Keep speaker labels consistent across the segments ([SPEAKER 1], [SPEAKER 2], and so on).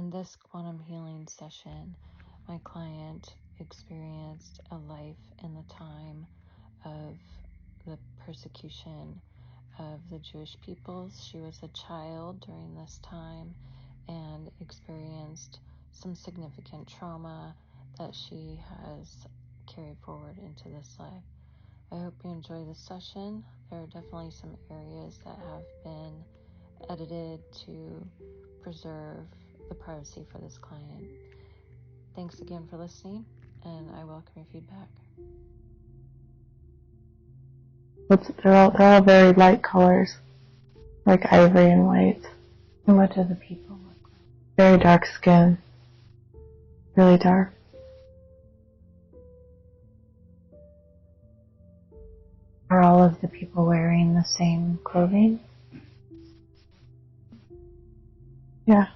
[SPEAKER 1] In this quantum healing session, my client experienced a life in the time of the persecution of the Jewish peoples. She was a child during this time and experienced some significant trauma that she has carried forward into this life. I hope you enjoy this session. There are definitely some areas that have been edited to preserve the privacy for this client. Thanks again for listening, and I welcome your feedback.
[SPEAKER 2] They're all very light colors, like ivory and white.
[SPEAKER 1] And what do the people look like?
[SPEAKER 2] Very dark skin, really dark.
[SPEAKER 1] Are all of the people wearing the same clothing?
[SPEAKER 2] Yeah.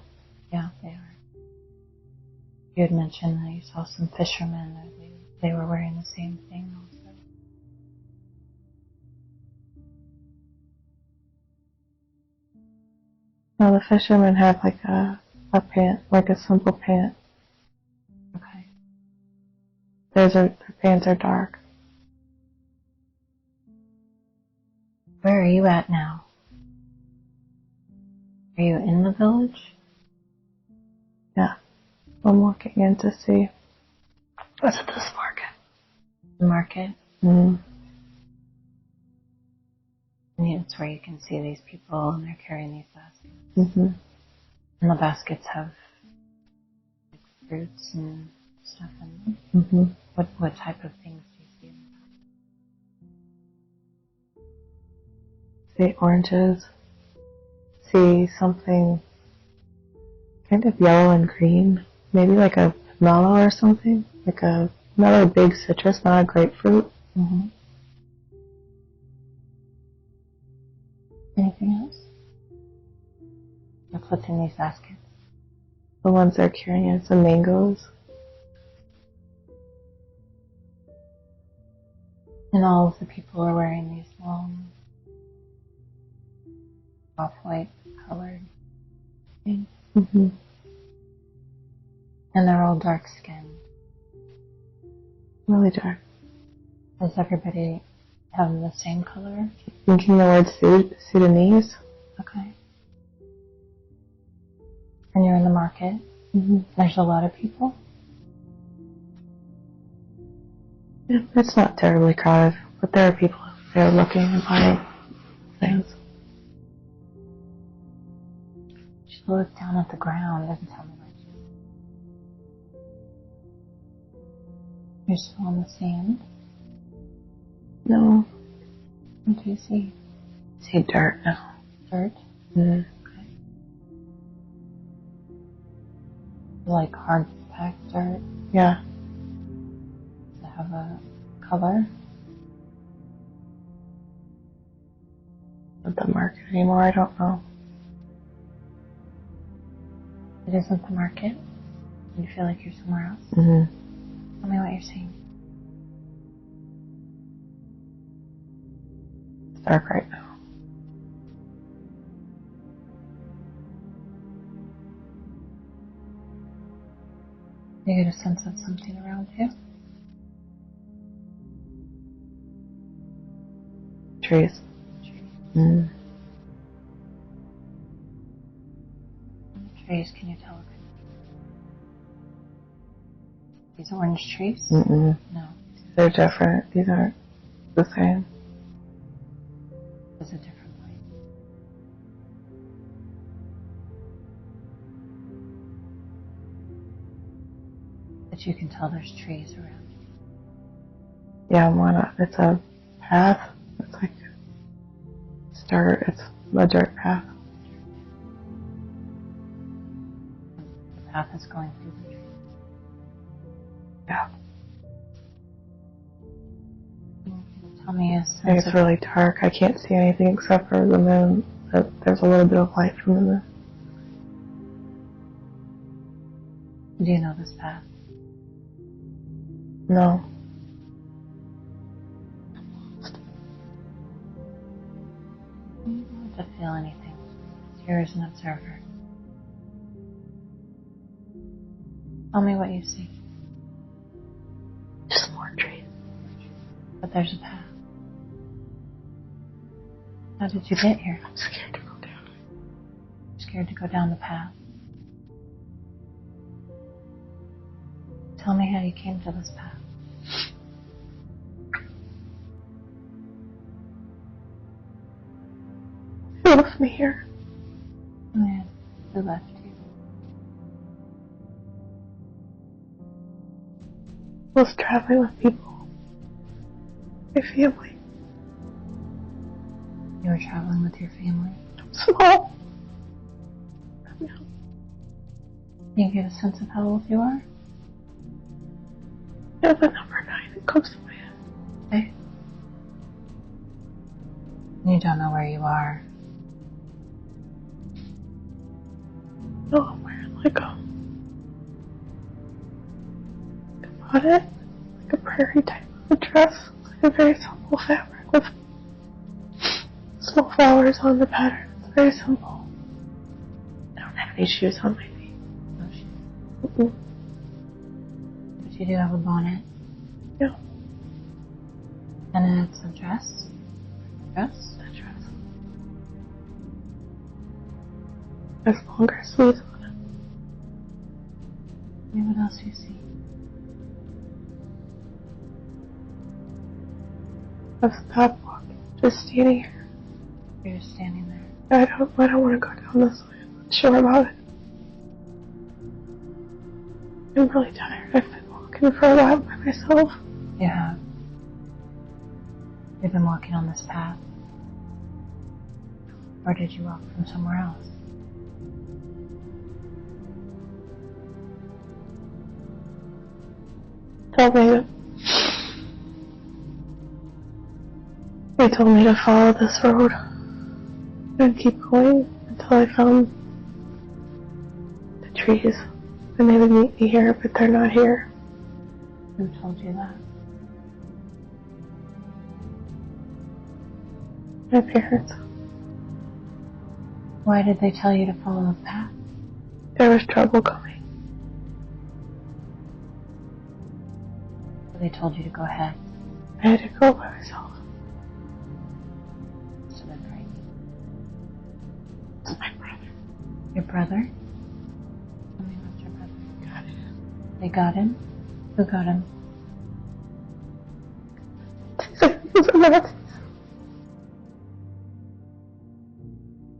[SPEAKER 1] Yeah, they are. You had mentioned that you saw some fishermen, that they were wearing the same thing also.
[SPEAKER 2] No, the fishermen have like a pant, like a simple pant.
[SPEAKER 1] Okay.
[SPEAKER 2] Their pants are dark.
[SPEAKER 1] Where are you at now? Are you in the village?
[SPEAKER 2] Yeah. I'm walking in to see. What's at this market?
[SPEAKER 1] The market?
[SPEAKER 2] Mm.
[SPEAKER 1] And it's where you can see these people and they're carrying these baskets.
[SPEAKER 2] Mm-hmm.
[SPEAKER 1] And the baskets have like, fruits and stuff in them.
[SPEAKER 2] Mm-hmm.
[SPEAKER 1] What type of things do you see in
[SPEAKER 2] See oranges. See something kind of yellow and green. Maybe like a mellow or something. Like not a big citrus, not a grapefruit.
[SPEAKER 1] Mm-hmm. Anything else? What's in these baskets?
[SPEAKER 2] The ones they're carrying are some mangoes.
[SPEAKER 1] And all of the people are wearing these long, off-white colored things.
[SPEAKER 2] Mm-hmm.
[SPEAKER 1] And they're all dark-skinned.
[SPEAKER 2] Really dark.
[SPEAKER 1] Does everybody have the same color?
[SPEAKER 2] Thinking the word Sudanese.
[SPEAKER 1] Okay. And you're in the market?
[SPEAKER 2] Mm-hmm.
[SPEAKER 1] There's a lot of people?
[SPEAKER 2] Yeah, it's not terribly crowded, but there are people there looking and buying things.
[SPEAKER 1] She looked down at the ground and tell me what you see. You're still on the sand?
[SPEAKER 2] No.
[SPEAKER 1] What do you see?
[SPEAKER 2] I see dirt now.
[SPEAKER 1] Dirt?
[SPEAKER 2] Mm-hmm.
[SPEAKER 1] Okay. Like hard packed dirt?
[SPEAKER 2] Yeah.
[SPEAKER 1] Does it have a color?
[SPEAKER 2] Not the market anymore, I don't know.
[SPEAKER 1] It isn't the market? You feel like you're somewhere else?
[SPEAKER 2] Mm-hmm.
[SPEAKER 1] Tell me what you're seeing.
[SPEAKER 2] It's dark right now.
[SPEAKER 1] You get a sense of something around you?
[SPEAKER 2] Trees. Mm.
[SPEAKER 1] Trees, can you tell what kind of trees? These orange trees?
[SPEAKER 2] Mm-mm.
[SPEAKER 1] No.
[SPEAKER 2] They're different. These aren't the same.
[SPEAKER 1] It's a different light. But you can tell there's trees around you.
[SPEAKER 2] Yeah, it's a path. It's like it's a dirt path.
[SPEAKER 1] The path is going through the trees.
[SPEAKER 2] Yeah.
[SPEAKER 1] Tell me a
[SPEAKER 2] I think it's really dark. I can't see anything except for the moon. There's a little bit of light from the moon.
[SPEAKER 1] Do you know this path?
[SPEAKER 2] No.
[SPEAKER 1] You don't have to feel anything. You're an observer. Tell me what you see.
[SPEAKER 2] Just more trees.
[SPEAKER 1] But there's a path. How did you get here?
[SPEAKER 2] I'm scared to go down.
[SPEAKER 1] You're scared to go down the path. Tell me how you came to this path.
[SPEAKER 2] Who left me here?
[SPEAKER 1] The man who left you.
[SPEAKER 2] I was traveling with people. My family.
[SPEAKER 1] You were traveling with your family.
[SPEAKER 2] I'm small.
[SPEAKER 1] You get a sense of how old you are?
[SPEAKER 2] Yeah, the number 9, it comes to my head.
[SPEAKER 1] Okay. You don't know where you are.
[SPEAKER 2] No, I'm wearing like a bonnet, like a prairie type of dress, like a very simple fabric with small flowers on the pattern. It's very simple. I don't have any shoes on my feet.
[SPEAKER 1] No shoes.
[SPEAKER 2] Mm-mm.
[SPEAKER 1] But you do have a bonnet.
[SPEAKER 2] Yeah.
[SPEAKER 1] And it's a dress. Dress?
[SPEAKER 2] A dress. There's longer sleeves on it.
[SPEAKER 1] Tell me what else you see.
[SPEAKER 2] I've stopped walking, just standing here.
[SPEAKER 1] You're just standing there.
[SPEAKER 2] I don't want to go down this way. I'm not sure about it. I'm really tired. I've been walking for a while by myself.
[SPEAKER 1] You have. You've been walking on this path. Or did you walk from somewhere else?
[SPEAKER 2] They told me to follow this road and keep going until I found the trees. And they would meet me here, but they're not here.
[SPEAKER 1] Who told you that?
[SPEAKER 2] My parents.
[SPEAKER 1] Why did they tell you to follow the path?
[SPEAKER 2] There was trouble coming.
[SPEAKER 1] So they told you to go ahead.
[SPEAKER 2] I had to go by myself.
[SPEAKER 1] Must have been crazy.
[SPEAKER 2] It's my brother.
[SPEAKER 1] Your brother? Tell me about your brother.
[SPEAKER 2] Got it.
[SPEAKER 1] They got him? Who got him?
[SPEAKER 2] He's a Nazi.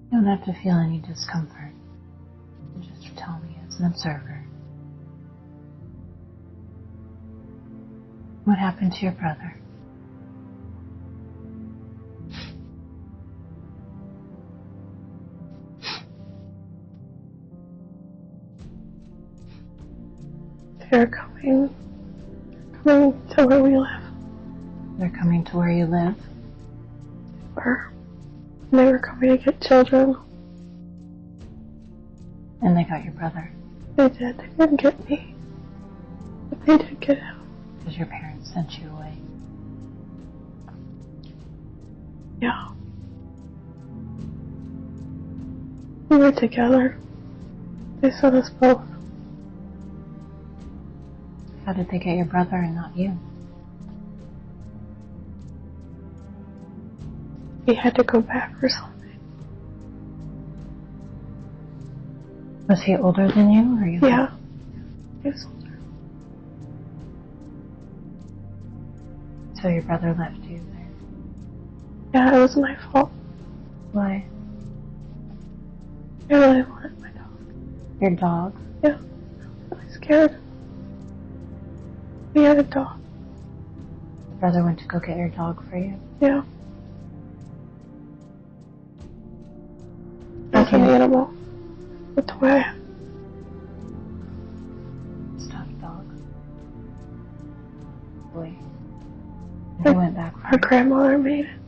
[SPEAKER 1] You don't have to feel any discomfort. Just tell me as an observer. What happened to your brother?
[SPEAKER 2] They're coming to where we live.
[SPEAKER 1] They're coming to where you live?
[SPEAKER 2] They were coming to get children.
[SPEAKER 1] And they got your brother?
[SPEAKER 2] They did. They didn't get me. But they did get him.
[SPEAKER 1] Because your parents sent you away?
[SPEAKER 2] Yeah. We were together. They sent us both.
[SPEAKER 1] How did they get your brother and not you?
[SPEAKER 2] He had to go back or something.
[SPEAKER 1] Was he older than you, or you?
[SPEAKER 2] Yeah. He was older.
[SPEAKER 1] So your brother left you there?
[SPEAKER 2] Yeah, it was my fault.
[SPEAKER 1] Why?
[SPEAKER 2] I really wanted my dog.
[SPEAKER 1] Your dog?
[SPEAKER 2] Yeah. I was really scared. We had a dog.
[SPEAKER 1] Your brother went to go get your dog for you?
[SPEAKER 2] Yeah. As an animal. That's why I
[SPEAKER 1] Stuffed dog. Boy. And he went back for
[SPEAKER 2] Our
[SPEAKER 1] it.
[SPEAKER 2] grandmother made it.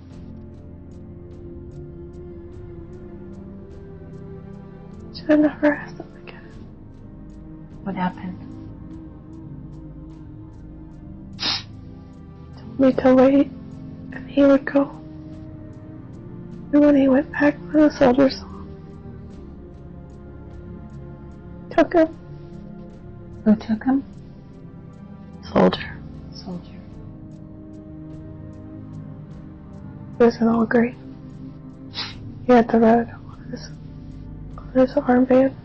[SPEAKER 2] Should have never asked them to get it.
[SPEAKER 1] What happened?
[SPEAKER 2] Told me to wait, and he would go. And when he went back for the soldiers, took him.
[SPEAKER 1] Who took him?
[SPEAKER 2] Soldier.
[SPEAKER 1] Soldier.
[SPEAKER 2] He was in all green. He had the red on his armband.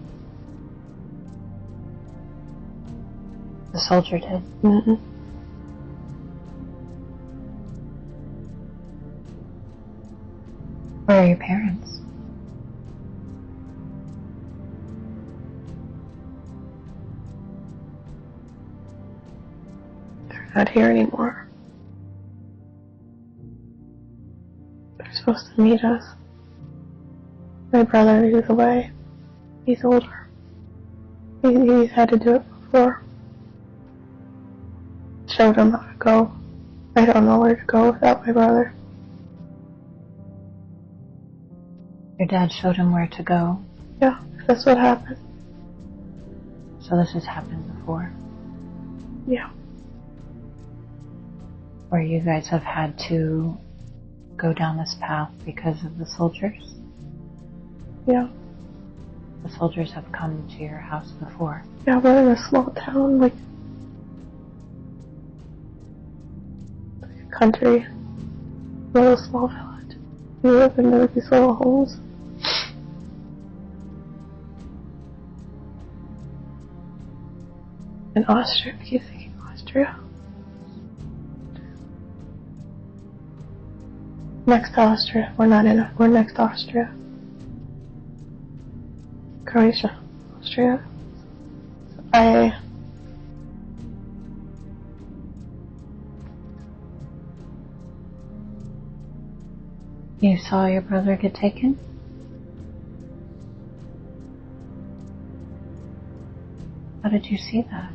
[SPEAKER 1] The soldier did?
[SPEAKER 2] Mm-hmm.
[SPEAKER 1] Where are your parents?
[SPEAKER 2] They're not here anymore. They're supposed to meet us. My brother is away. He's older. He's had to do it before. Showed him how to go. I don't know where to go without my brother.
[SPEAKER 1] Your dad showed him where to go?
[SPEAKER 2] Yeah, that's what happened.
[SPEAKER 1] So this has happened before?
[SPEAKER 2] Yeah.
[SPEAKER 1] Where you guys have had to go down this path because of the soldiers?
[SPEAKER 2] Yeah.
[SPEAKER 1] The soldiers have come to your house before?
[SPEAKER 2] Yeah, we're in a small town, like a country, little small village. We live in these little homes. In Austria, I keep thinking Austria. Next to Austria. We're next to Austria. Croatia. Austria.
[SPEAKER 1] You saw your brother get taken? How did you see that?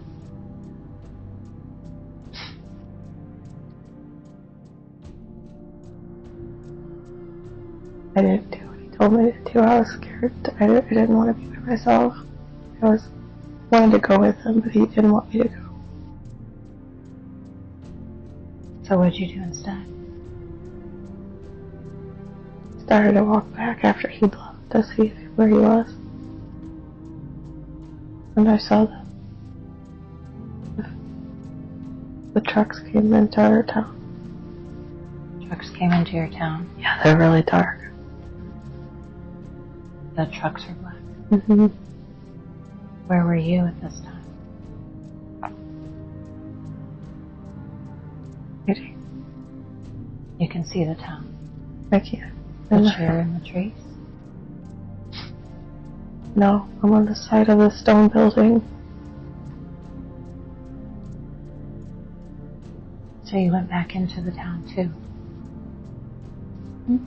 [SPEAKER 2] I didn't do what he told me to do. I was scared. I didn't want to be by myself. I wanted to go with him, but he didn't want me to go.
[SPEAKER 1] So what did you do instead?
[SPEAKER 2] Started to walk back after he'd left to see where he was. And I saw the trucks came into our town.
[SPEAKER 1] Trucks came into your town?
[SPEAKER 2] Yeah, they're really dark.
[SPEAKER 1] The trucks are black?
[SPEAKER 2] Mm-hmm.
[SPEAKER 1] Where were you at this time? You can see the town?
[SPEAKER 2] I can't.
[SPEAKER 1] But you're in the trees?
[SPEAKER 2] No, I'm on the side of the stone building.
[SPEAKER 1] So you went back into the town too?
[SPEAKER 2] Hmm?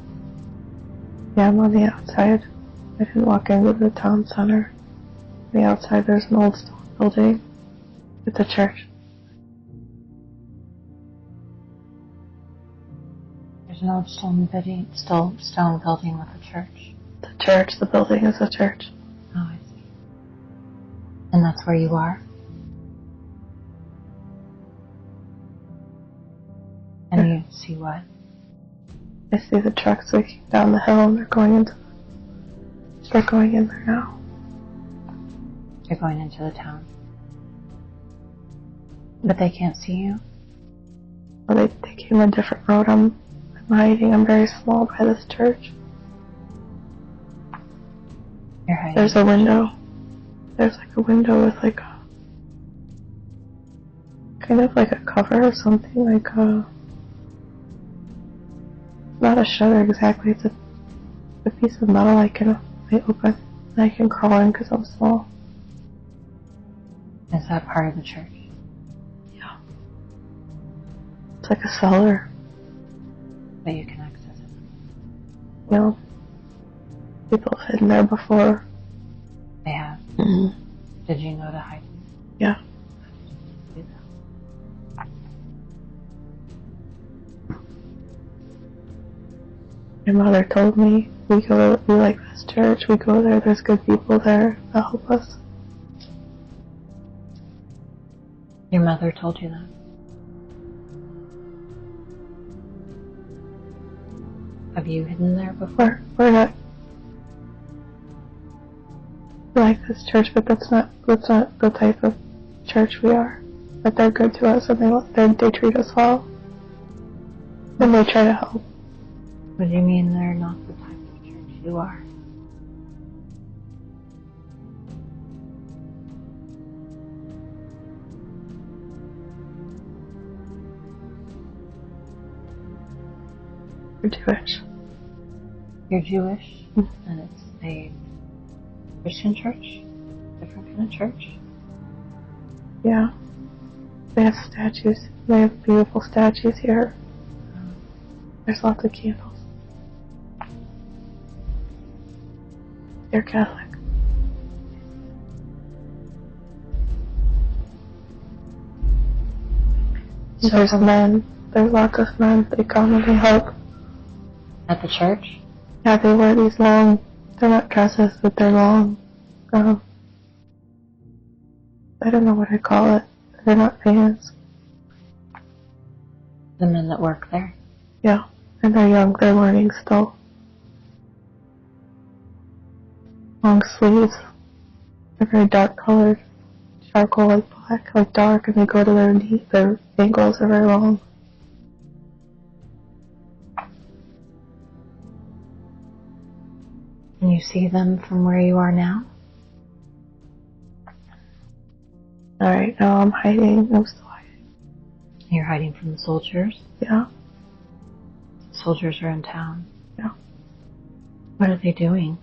[SPEAKER 2] Yeah, I'm on the outside. I didn't walk into the town center. On the outside there's an old stone building. It's a church.
[SPEAKER 1] There's an old stone building with a church?
[SPEAKER 2] The building is a church.
[SPEAKER 1] Oh, I see. And that's where you are? And you see what?
[SPEAKER 2] I see the trucks leaking down the hill and they're going in there now.
[SPEAKER 1] You're going into the town? But they can't see you?
[SPEAKER 2] Well, they came a different road. I'm hiding. I'm very small by this church.
[SPEAKER 1] You're hiding?
[SPEAKER 2] There's a window. There's like a window with like a kind of like a cover or something, like a not a shutter exactly. It's a piece of metal I can open and I can crawl in because I'm small.
[SPEAKER 1] Is that part of the church?
[SPEAKER 2] Yeah. It's like a cellar.
[SPEAKER 1] But you can access it?
[SPEAKER 2] You know, people have hidden there before.
[SPEAKER 1] They have?
[SPEAKER 2] Mm-hmm.
[SPEAKER 1] Did you know to hide?
[SPEAKER 2] Yeah.
[SPEAKER 1] Do that.
[SPEAKER 2] My mother told me we like this church, we go there, there's good people there that help us.
[SPEAKER 1] Your mother told you that? Have you hidden there before?
[SPEAKER 2] We're not like this church, but that's not the type of church we are. That they're good to us and they treat us well. And they try to help.
[SPEAKER 1] What do you mean they're not the type of church you are?
[SPEAKER 2] We're Jewish.
[SPEAKER 1] You're Jewish, and it's a Christian church? Different kind of church?
[SPEAKER 2] Yeah. They have statues. They have beautiful statues here. There's lots of candles. They're Catholic. So there's men. There's lots of men. They come and they help.
[SPEAKER 1] At the church?
[SPEAKER 2] Yeah, they wear these long, they're not dresses, but they're long. I don't know what I call it. They're not fans.
[SPEAKER 1] The men that work there?
[SPEAKER 2] Yeah, and they're young. They're learning still. Long sleeves. They're very dark colored. Charcoal, like black, like dark, and they go to their knees. Their ankles are very long.
[SPEAKER 1] Can you see them from where you are now?
[SPEAKER 2] Alright, now I'm hiding. I'm still hiding.
[SPEAKER 1] You're hiding from the soldiers?
[SPEAKER 2] Yeah.
[SPEAKER 1] Soldiers are in town.
[SPEAKER 2] Yeah.
[SPEAKER 1] What are they doing?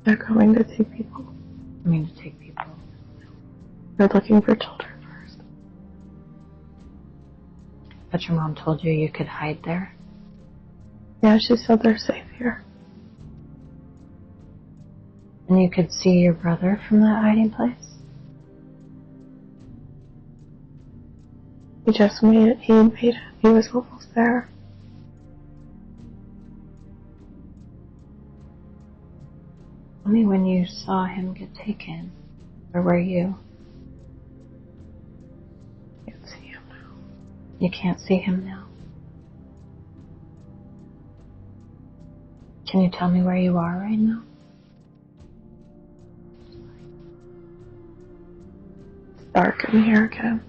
[SPEAKER 2] They're coming to take people.
[SPEAKER 1] I mean, to take people.
[SPEAKER 2] They're looking for children first.
[SPEAKER 1] But your mom told you you could hide there?
[SPEAKER 2] Yeah, she said they're safe here.
[SPEAKER 1] And you could see your brother from that hiding place?
[SPEAKER 2] He just made it. He made it. He was almost there.
[SPEAKER 1] Tell me when you saw him get taken. Where were you?
[SPEAKER 2] I can't see him now.
[SPEAKER 1] You can't see him now. Can you tell me where you are right now?
[SPEAKER 2] It's dark in here again.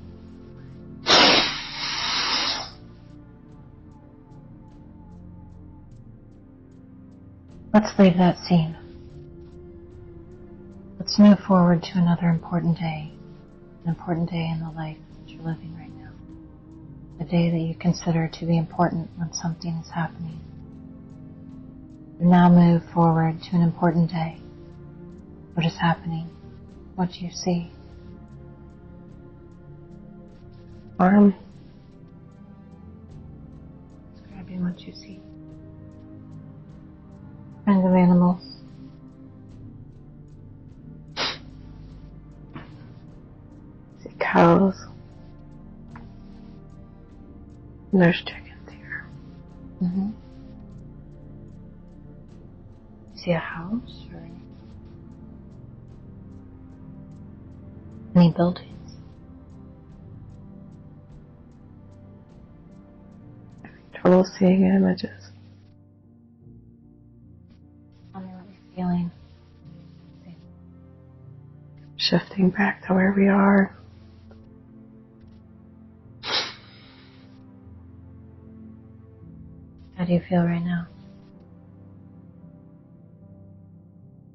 [SPEAKER 1] Let's leave that scene. Let's move forward to another important day. An important day in the life that you're living right now. A day that you consider to be important when something is happening. We now move forward to an important day. What is happening? What do you see?
[SPEAKER 2] Arm.
[SPEAKER 1] Describing what you see. Kinds of animals.
[SPEAKER 2] See cows. And there's chickens here.
[SPEAKER 1] Mm-hmm. See a house or any buildings?
[SPEAKER 2] Trouble seeing images.
[SPEAKER 1] Tell me what you're feeling.
[SPEAKER 2] Shifting back to where we are.
[SPEAKER 1] How do you feel right now?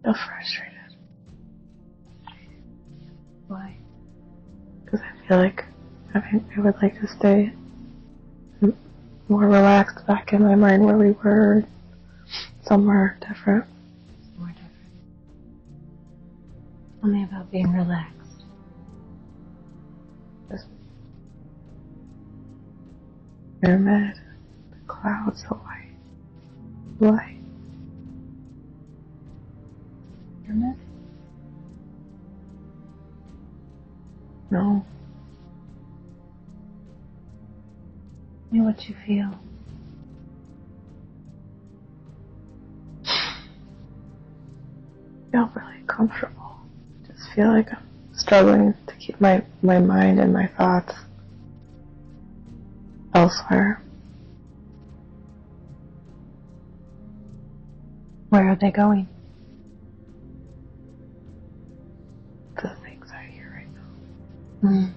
[SPEAKER 2] I feel frustrated.
[SPEAKER 1] Why?
[SPEAKER 2] Because I feel like I would like to stay more relaxed back in my mind where we were, somewhere different.
[SPEAKER 1] More different. Tell me about being relaxed.
[SPEAKER 2] Just pyramid, the clouds, the light. Light.
[SPEAKER 1] Pyramid?
[SPEAKER 2] No.
[SPEAKER 1] Tell me what you feel.
[SPEAKER 2] I feel really comfortable. Just feel like I'm struggling to keep my mind and my thoughts elsewhere.
[SPEAKER 1] Where are they going?
[SPEAKER 2] of here right now.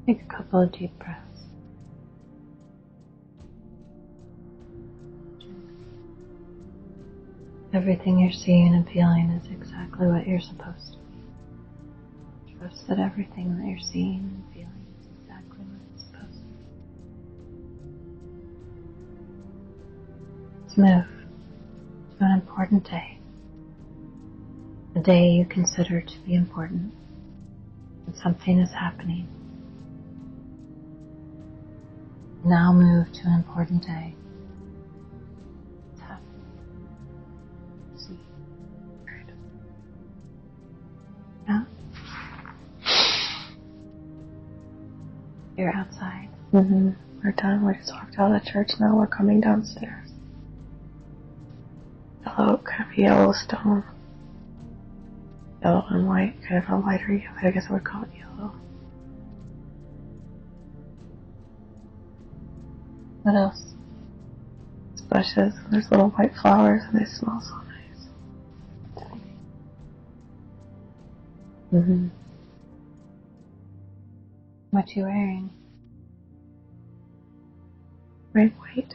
[SPEAKER 1] Take a couple of deep breaths. Everything you're seeing and feeling is exactly what you're supposed to be. Trust that everything that you're seeing and feeling is exactly what it's supposed to be. Let's move to an important day. A day you consider to be important. And something is happening. Now move to an important day. It's happening. See.
[SPEAKER 2] Right.
[SPEAKER 1] Yeah. You're outside.
[SPEAKER 2] We're done. We just walked out of the church. Now we're coming downstairs. Yellow, kind of yellow stone. Yellow and white, kind of a lighter yellow. I guess I would call it yellow.
[SPEAKER 1] What else?
[SPEAKER 2] It's bushes. There's little white flowers and they smell so nice.
[SPEAKER 1] What you wearing?
[SPEAKER 2] Right, white.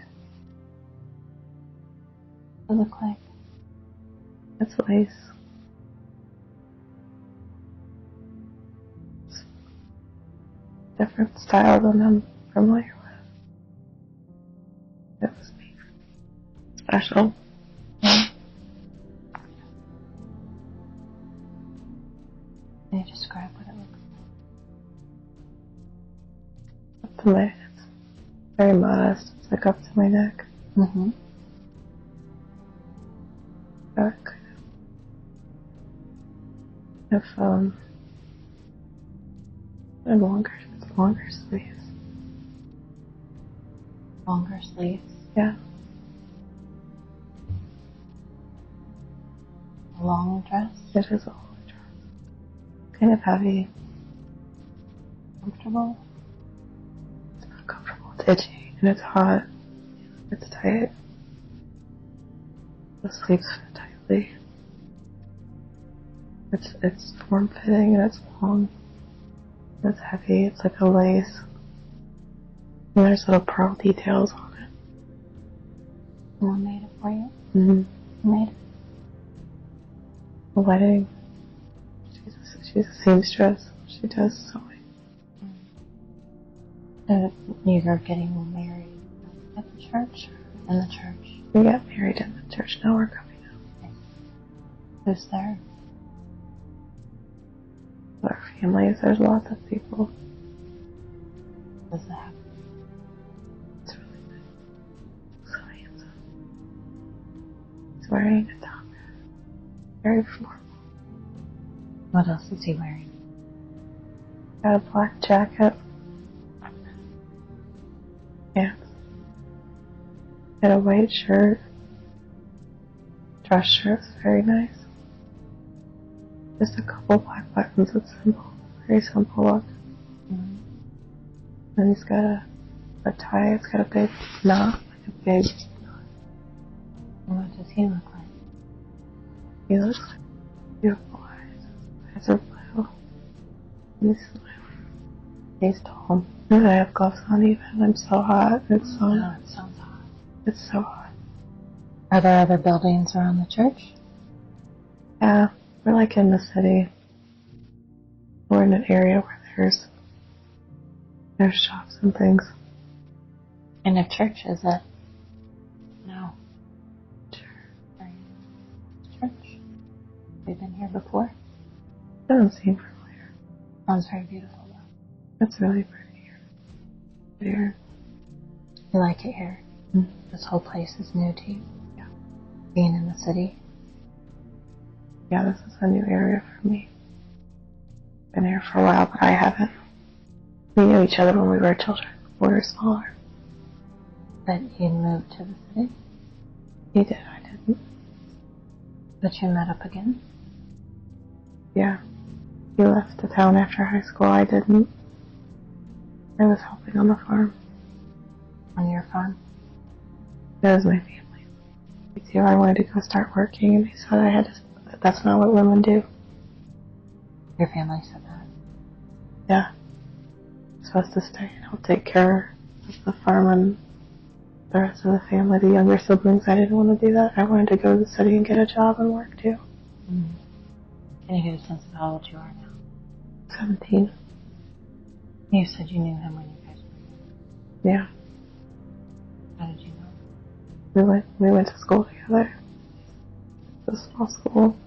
[SPEAKER 1] What it look like?
[SPEAKER 2] That's lace. It's different style than I'm familiar with. It was made for me. Special.
[SPEAKER 1] Yeah. Can you describe what it looks
[SPEAKER 2] Up to my, it's very modest. It's like up to my neck.
[SPEAKER 1] like?
[SPEAKER 2] Back. If and longer sleeves.
[SPEAKER 1] Longer sleeves?
[SPEAKER 2] Yeah.
[SPEAKER 1] A long dress?
[SPEAKER 2] It is a long dress. Kind of heavy.
[SPEAKER 1] Comfortable?
[SPEAKER 2] It's not comfortable. It's itchy and it's hot. It's tight. The sleeves fit tightly. It's form fitting and it's long. It's heavy. It's like a lace. And there's little pearl details on it.
[SPEAKER 1] Someone made it for you?
[SPEAKER 2] Mm-hmm.
[SPEAKER 1] Who made it?
[SPEAKER 2] A wedding. She's a seamstress. She does sewing.
[SPEAKER 1] You're getting married at the church? In the church?
[SPEAKER 2] We got married in the church. Now we're coming out.
[SPEAKER 1] Who's there?
[SPEAKER 2] Our families. There's lots of people.
[SPEAKER 1] Does that happen?
[SPEAKER 2] It's really nice. So handsome. He's wearing a top hat. Very formal.
[SPEAKER 1] What else is he wearing?
[SPEAKER 2] Got a black jacket. Pants. And a white shirt. Dress shirt's very nice. Just a couple black buttons. It's simple. Very simple look. And he's got a tie. It's got a big knot. Like a big knot.
[SPEAKER 1] And what does he look like?
[SPEAKER 2] He looks like beautiful eyes. Eyes are blue. And he's smiling. He's tall. And I have gloves on even. I'm so hot. It's so
[SPEAKER 1] Oh, it sounds hot.
[SPEAKER 2] It's so hot.
[SPEAKER 1] Are there other buildings around the church?
[SPEAKER 2] Yeah. We're like in the city. We're in an area where there's shops and things.
[SPEAKER 1] And if church is it? No. Church. We've been here before.
[SPEAKER 2] Doesn't seem familiar.
[SPEAKER 1] Sounds very beautiful though.
[SPEAKER 2] It's really pretty here.
[SPEAKER 1] You like it here?
[SPEAKER 2] Mm-hmm.
[SPEAKER 1] This whole place is new to you?
[SPEAKER 2] Yeah.
[SPEAKER 1] Being in the city?
[SPEAKER 2] Yeah, this is a new area for me. Been here for a while, but I haven't. We knew each other when we were children. When we were smaller.
[SPEAKER 1] But you moved to the city?
[SPEAKER 2] He did, I didn't.
[SPEAKER 1] But you met up again?
[SPEAKER 2] Yeah. He left the town after high school. I didn't. I was helping on the farm.
[SPEAKER 1] On your farm?
[SPEAKER 2] That was my family. Me too. I wanted to go start working, and they said I had to that's not what women do.
[SPEAKER 1] Your family said that?
[SPEAKER 2] Yeah. I'm supposed to stay and help take care of the farm and the rest of the family, the younger siblings. I didn't want to do that. I wanted to go to the city and get a job and work too.
[SPEAKER 1] Mm-hmm. Can you get a sense of how old you are now?
[SPEAKER 2] 17.
[SPEAKER 1] You said you knew him when you guys were young.
[SPEAKER 2] Yeah.
[SPEAKER 1] How did you know?
[SPEAKER 2] We went to school together. It's a small school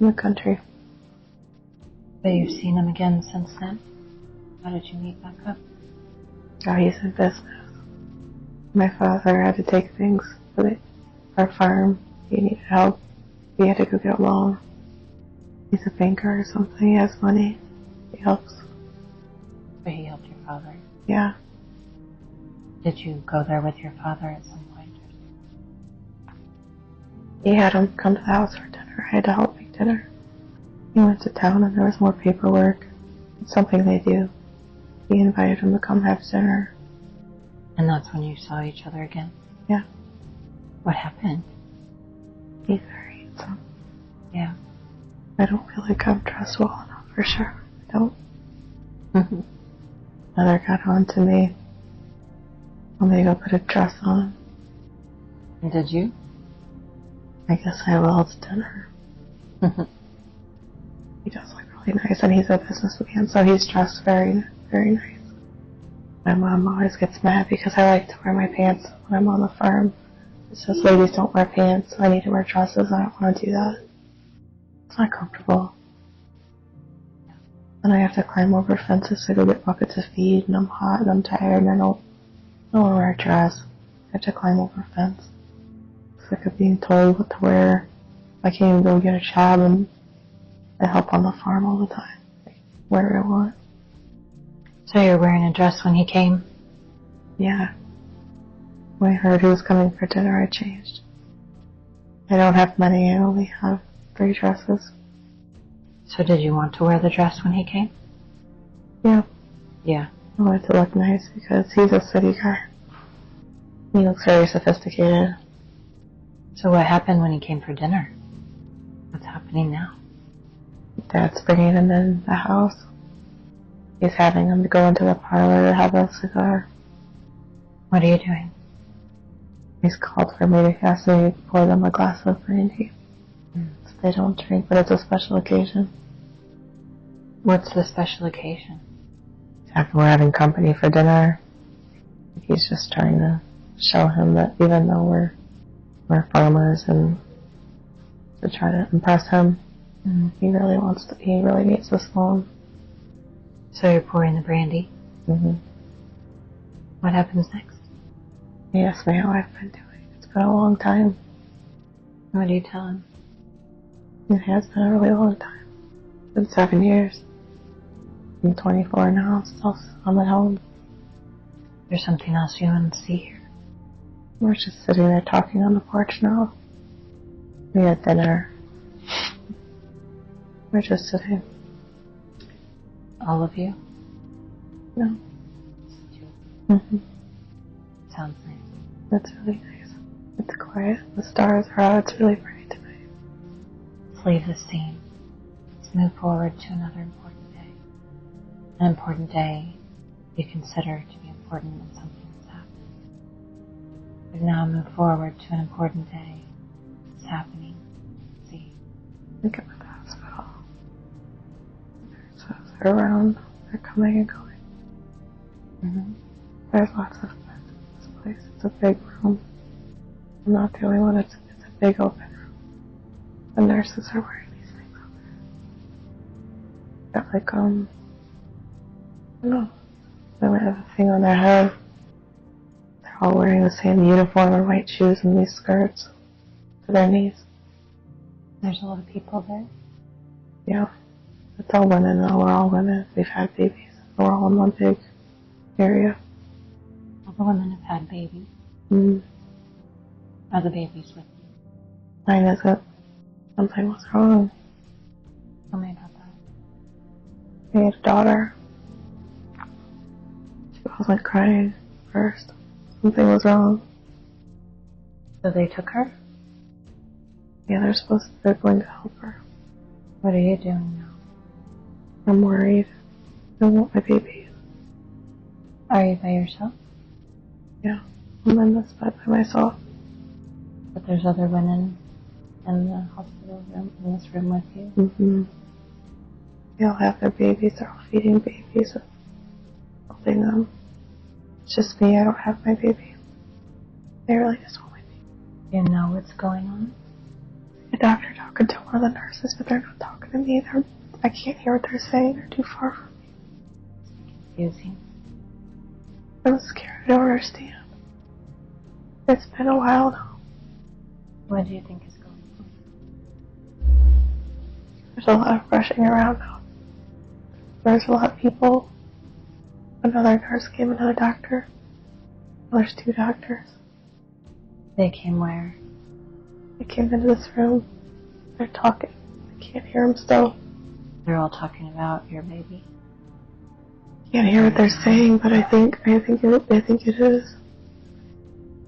[SPEAKER 2] in the country.
[SPEAKER 1] But you've seen him again since then? How did you meet back up?
[SPEAKER 2] Oh, he's in business. My father had to take things for our farm. He needed help. He had to go get a loan. He's a banker or something. He has money. He helps.
[SPEAKER 1] But he helped your father?
[SPEAKER 2] Yeah.
[SPEAKER 1] Did you go there with your father at some point?
[SPEAKER 2] He had him come to the house for dinner. I had to help make dinner. He went to town and there was more paperwork. It's something they do. He invited him to come have dinner.
[SPEAKER 1] And that's when you saw each other again?
[SPEAKER 2] Yeah.
[SPEAKER 1] What happened?
[SPEAKER 2] He's very handsome.
[SPEAKER 1] Yeah.
[SPEAKER 2] I don't feel like I'm dressed well enough for sure. I don't.
[SPEAKER 1] Mm-hmm.
[SPEAKER 2] Mother got on to me. Told me to go put a dress on.
[SPEAKER 1] And did you?
[SPEAKER 2] I guess I will at dinner. He does look really nice, and he's a businessman, so he's dressed very, very nice. My mom always gets mad because I like to wear my pants when I'm on the farm. It says ladies don't wear pants, I need to wear dresses. I don't want to do that. It's not comfortable. And I have to climb over fences to go get buckets of feed, and I'm hot and I'm tired, and I don't want to wear a dress. I have to climb over a fence. It's like I'm being told what to wear. I can't even go get a job, and I help on the farm all the time. Wherever I want.
[SPEAKER 1] So you're wearing a dress when he came?
[SPEAKER 2] Yeah. When I heard he was coming for dinner, I changed. I don't have money. I only have 3 dresses.
[SPEAKER 1] So did you want to wear the dress when he came?
[SPEAKER 2] Yeah.
[SPEAKER 1] Yeah.
[SPEAKER 2] I wanted to look nice because he's a city guy. He looks very sophisticated.
[SPEAKER 1] So what happened when he came for dinner? What's happening now?
[SPEAKER 2] Dad's bringing him in the house. He's having him to go into the parlor to have a cigar.
[SPEAKER 1] What are you doing?
[SPEAKER 2] He's called for me to ask me to pour them a glass of brandy. So they don't drink, but it's a special occasion.
[SPEAKER 1] What's the special occasion?
[SPEAKER 2] After we're having company for dinner, he's just trying to show him that even though we're farmers, and to try to impress him, he really needs this loan.
[SPEAKER 1] So you're pouring the brandy?
[SPEAKER 2] Mm-hmm.
[SPEAKER 1] What happens next?
[SPEAKER 2] He asked me how I've been doing. It's been a long time.
[SPEAKER 1] What do you tell him?
[SPEAKER 2] It has been a really long time. It's been 7 years. I'm 24 now. I'm at home.
[SPEAKER 1] There's something else you want to see here?
[SPEAKER 2] We're just sitting there talking on the porch now. We had dinner. We're just sitting.
[SPEAKER 1] All of you?
[SPEAKER 2] No.
[SPEAKER 1] Mm-hmm. Sounds nice.
[SPEAKER 2] It's really nice. It's quiet. The stars are out. It's really pretty tonight.
[SPEAKER 1] Let's leave this scene. Let's move forward to another important day. An important day you consider to be important when something is happening. We've now moved forward to an important day. It's happening. See.
[SPEAKER 2] Look at the hospital. They're around. They're coming and going.
[SPEAKER 1] Mm-hmm.
[SPEAKER 2] There's lots of beds in this place. It's a big room. I'm not the only one. It's a big open room. The nurses are wearing these things over there. Got like, I don't know. They might have a thing on their head. They're all wearing the same uniform and white shoes and these skirts to their knees.
[SPEAKER 1] There's a lot of people there.
[SPEAKER 2] Yeah. It's all women though. We're all women. We've had babies. We're all in one big area.
[SPEAKER 1] All the women have had babies.
[SPEAKER 2] Mm.
[SPEAKER 1] Are the babies with you?
[SPEAKER 2] Mine isn't. Something was wrong.
[SPEAKER 1] Tell me about that.
[SPEAKER 2] We had a daughter. She wasn't crying first. Something was wrong.
[SPEAKER 1] So they took her?
[SPEAKER 2] Yeah, they're going to help her.
[SPEAKER 1] What are you doing now?
[SPEAKER 2] I'm worried. I want my baby.
[SPEAKER 1] Are you by yourself?
[SPEAKER 2] Yeah, I'm in this bed by myself.
[SPEAKER 1] But there's other women in the hospital room, in this room with you?
[SPEAKER 2] Mm-hmm. They all have their babies. They're all feeding babies, helping them. It's just me. I don't have my baby. They really just want my baby.
[SPEAKER 1] You know what's going on?
[SPEAKER 2] The doctor talking to one of the nurses, but they're not talking to me. I can't hear what they're saying. They're too far from me.
[SPEAKER 1] Confusing.
[SPEAKER 2] I'm scared. I don't understand. It's been a while now.
[SPEAKER 1] What do you think is going on?
[SPEAKER 2] There's a lot of rushing around now. There's a lot of people. Another nurse came, another doctor. There's 2 doctors.
[SPEAKER 1] They came where?
[SPEAKER 2] They came into this room. They're talking. I can't hear them still.
[SPEAKER 1] They're all talking about your baby.
[SPEAKER 2] Can't hear what they're saying, but I think it is.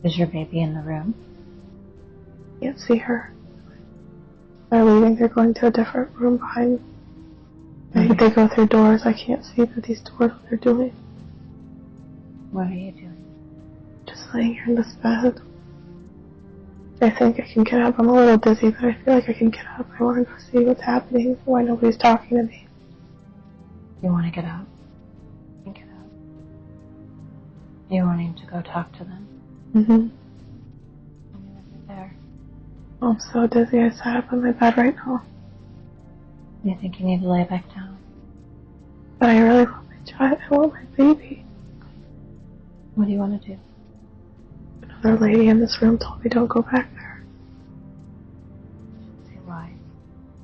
[SPEAKER 1] Is your baby in the room?
[SPEAKER 2] Can't see her. They're leaving. They're going to a different room behind me. I think they go through doors. I can't see through these doors what they're doing.
[SPEAKER 1] What are you doing?
[SPEAKER 2] Just laying here in this bed. I think I can get up. I'm a little dizzy, but I feel like I can get up. I want to go see what's happening, why nobody's talking to me.
[SPEAKER 1] You want to get up? You get up. You wanting to go talk to them?
[SPEAKER 2] Mm-hmm.
[SPEAKER 1] Tell me when you're there.
[SPEAKER 2] I'm so dizzy. I sat up on my bed right now.
[SPEAKER 1] You think you need to lay back down?
[SPEAKER 2] But I really want my child. I want my baby.
[SPEAKER 1] What do you want to do?
[SPEAKER 2] Another lady in this room told me don't go back there.
[SPEAKER 1] Say why?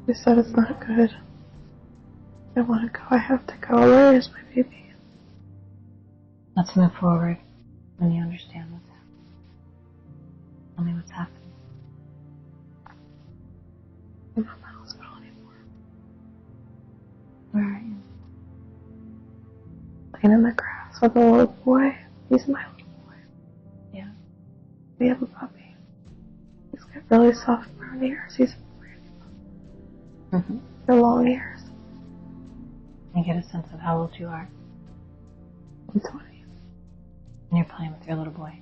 [SPEAKER 2] She said it's not good. I want to go. I have to go. Where is my baby?
[SPEAKER 1] Let's move forward when you understand what's happening. Tell me what's happening.
[SPEAKER 2] I'm not in the hospital anymore.
[SPEAKER 1] Where are you?
[SPEAKER 2] Laying in the grass with a little boy. He's my little boy.
[SPEAKER 1] Yeah.
[SPEAKER 2] We have a puppy. He's got really soft brown ears. He's They're long ears.
[SPEAKER 1] Can you get a sense of how old you are?
[SPEAKER 2] I'm 20.
[SPEAKER 1] And you're playing with your little boy.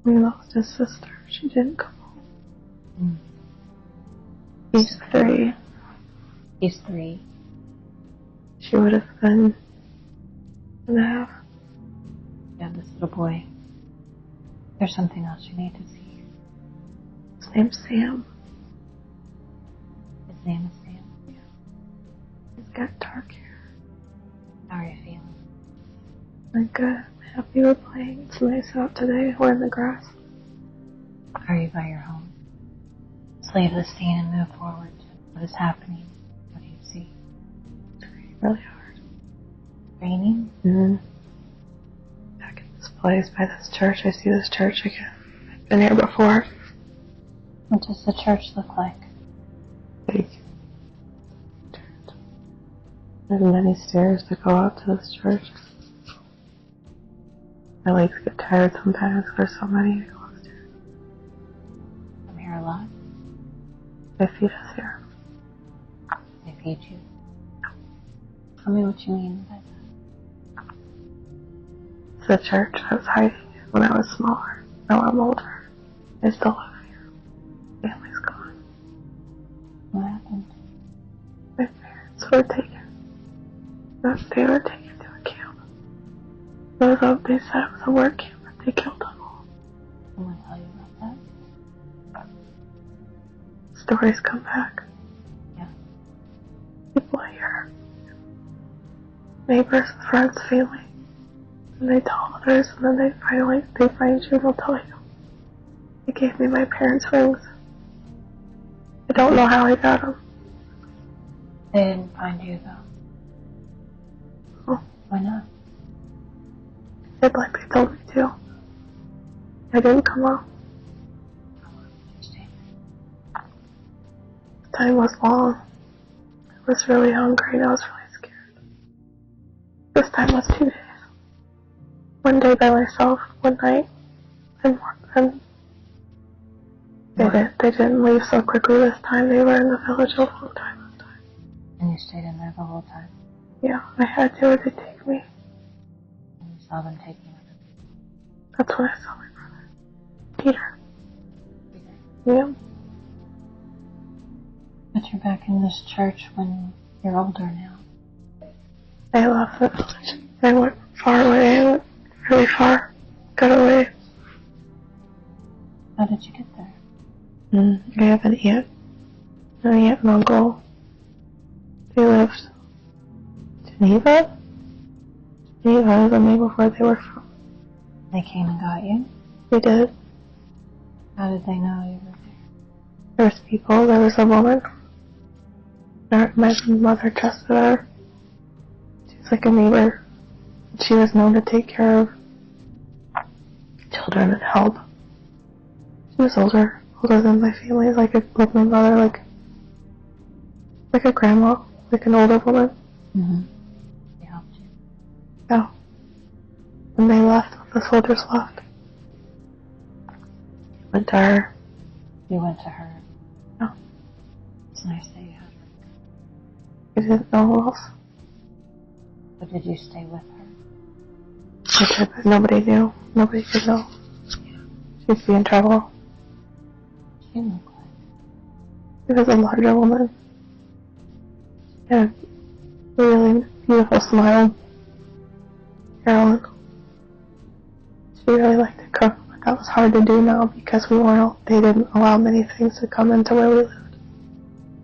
[SPEAKER 2] We lost his sister. She didn't come home.
[SPEAKER 1] Mm.
[SPEAKER 2] He's 3.
[SPEAKER 1] He's 3.
[SPEAKER 2] She would have been 1.5.
[SPEAKER 1] You have this little boy. There's something else you need to see.
[SPEAKER 2] His name's Sam.
[SPEAKER 1] His name is Sam.
[SPEAKER 2] Yeah. He's got dark hair.
[SPEAKER 1] How are you feeling?
[SPEAKER 2] I'm good. I'm happy we're playing. It's nice out today. We're in the grass.
[SPEAKER 1] Are you by your home? Let's leave the scene and move forward. What is happening? What do you see?
[SPEAKER 2] It's raining really hard.
[SPEAKER 1] Raining?
[SPEAKER 2] Mm-hmm. Back in this place by this church. I see this church again. I've been here before.
[SPEAKER 1] What does the church look like?
[SPEAKER 2] Big church. There's many stairs that go out to this church. My legs get tired sometimes. There's so many to go upstairs.
[SPEAKER 1] Come here a lot.
[SPEAKER 2] They feed us here.
[SPEAKER 1] They feed you. Tell me what you mean by that.
[SPEAKER 2] It's the church I was hiding in when I was smaller. Now I'm older. I still live here. Family's gone.
[SPEAKER 1] What happened?
[SPEAKER 2] My parents were taken. They were taken to a camp. They said it was a work camp, but they killed them all.
[SPEAKER 1] Someone tell you about that?
[SPEAKER 2] Stories come back.
[SPEAKER 1] Yeah.
[SPEAKER 2] People hear. Neighbors, friends, family. And they tell others, and then they find you and they'll tell you. They gave me my parents' rings. I don't know how I got them.
[SPEAKER 1] They didn't find you though.
[SPEAKER 2] Oh.
[SPEAKER 1] Why not?
[SPEAKER 2] They did like they told me to. I didn't come out.
[SPEAKER 1] How long did you stay there?
[SPEAKER 2] The time was long. I was really hungry and I was really scared. This time was 2 days. One day by myself, one night, and they didn't leave so quickly this time. They were in the village a long time this time.
[SPEAKER 1] And you stayed in there the whole time?
[SPEAKER 2] Yeah, I had to, or they'd take me.
[SPEAKER 1] And you saw them taking other people?
[SPEAKER 2] That's when I saw my brother. Peter.
[SPEAKER 1] Peter?
[SPEAKER 2] Yeah.
[SPEAKER 1] But you're back in this church when you're older now.
[SPEAKER 2] I left the village. I went far away. I went really far. Got away.
[SPEAKER 1] How did you get there?
[SPEAKER 2] I have an aunt and uncle. They lived Geneva? Geneva is the name of where they were from.
[SPEAKER 1] They came and got you?
[SPEAKER 2] They did.
[SPEAKER 1] How did they know you were there?
[SPEAKER 2] There was people. There was a woman. My mother trusted her. She was like a neighbor. She was known to take care of children and help. She was older than my family, like my mother, like a grandma, like an older woman.
[SPEAKER 1] Mm-hmm. They helped you?
[SPEAKER 2] Yeah. When they left, when the soldiers left, I went to her.
[SPEAKER 1] You went to her?
[SPEAKER 2] Yeah.
[SPEAKER 1] It's nice that you had her.
[SPEAKER 2] I didn't know who else.
[SPEAKER 1] But did you stay with her?
[SPEAKER 2] I did, but nobody knew. Nobody could know. She'd be in trouble.
[SPEAKER 1] She looked like.
[SPEAKER 2] She was a larger woman. She had a really beautiful smile. Carolyn. She really liked to cook, but that was hard to do now because they didn't allow many things to come into where we lived.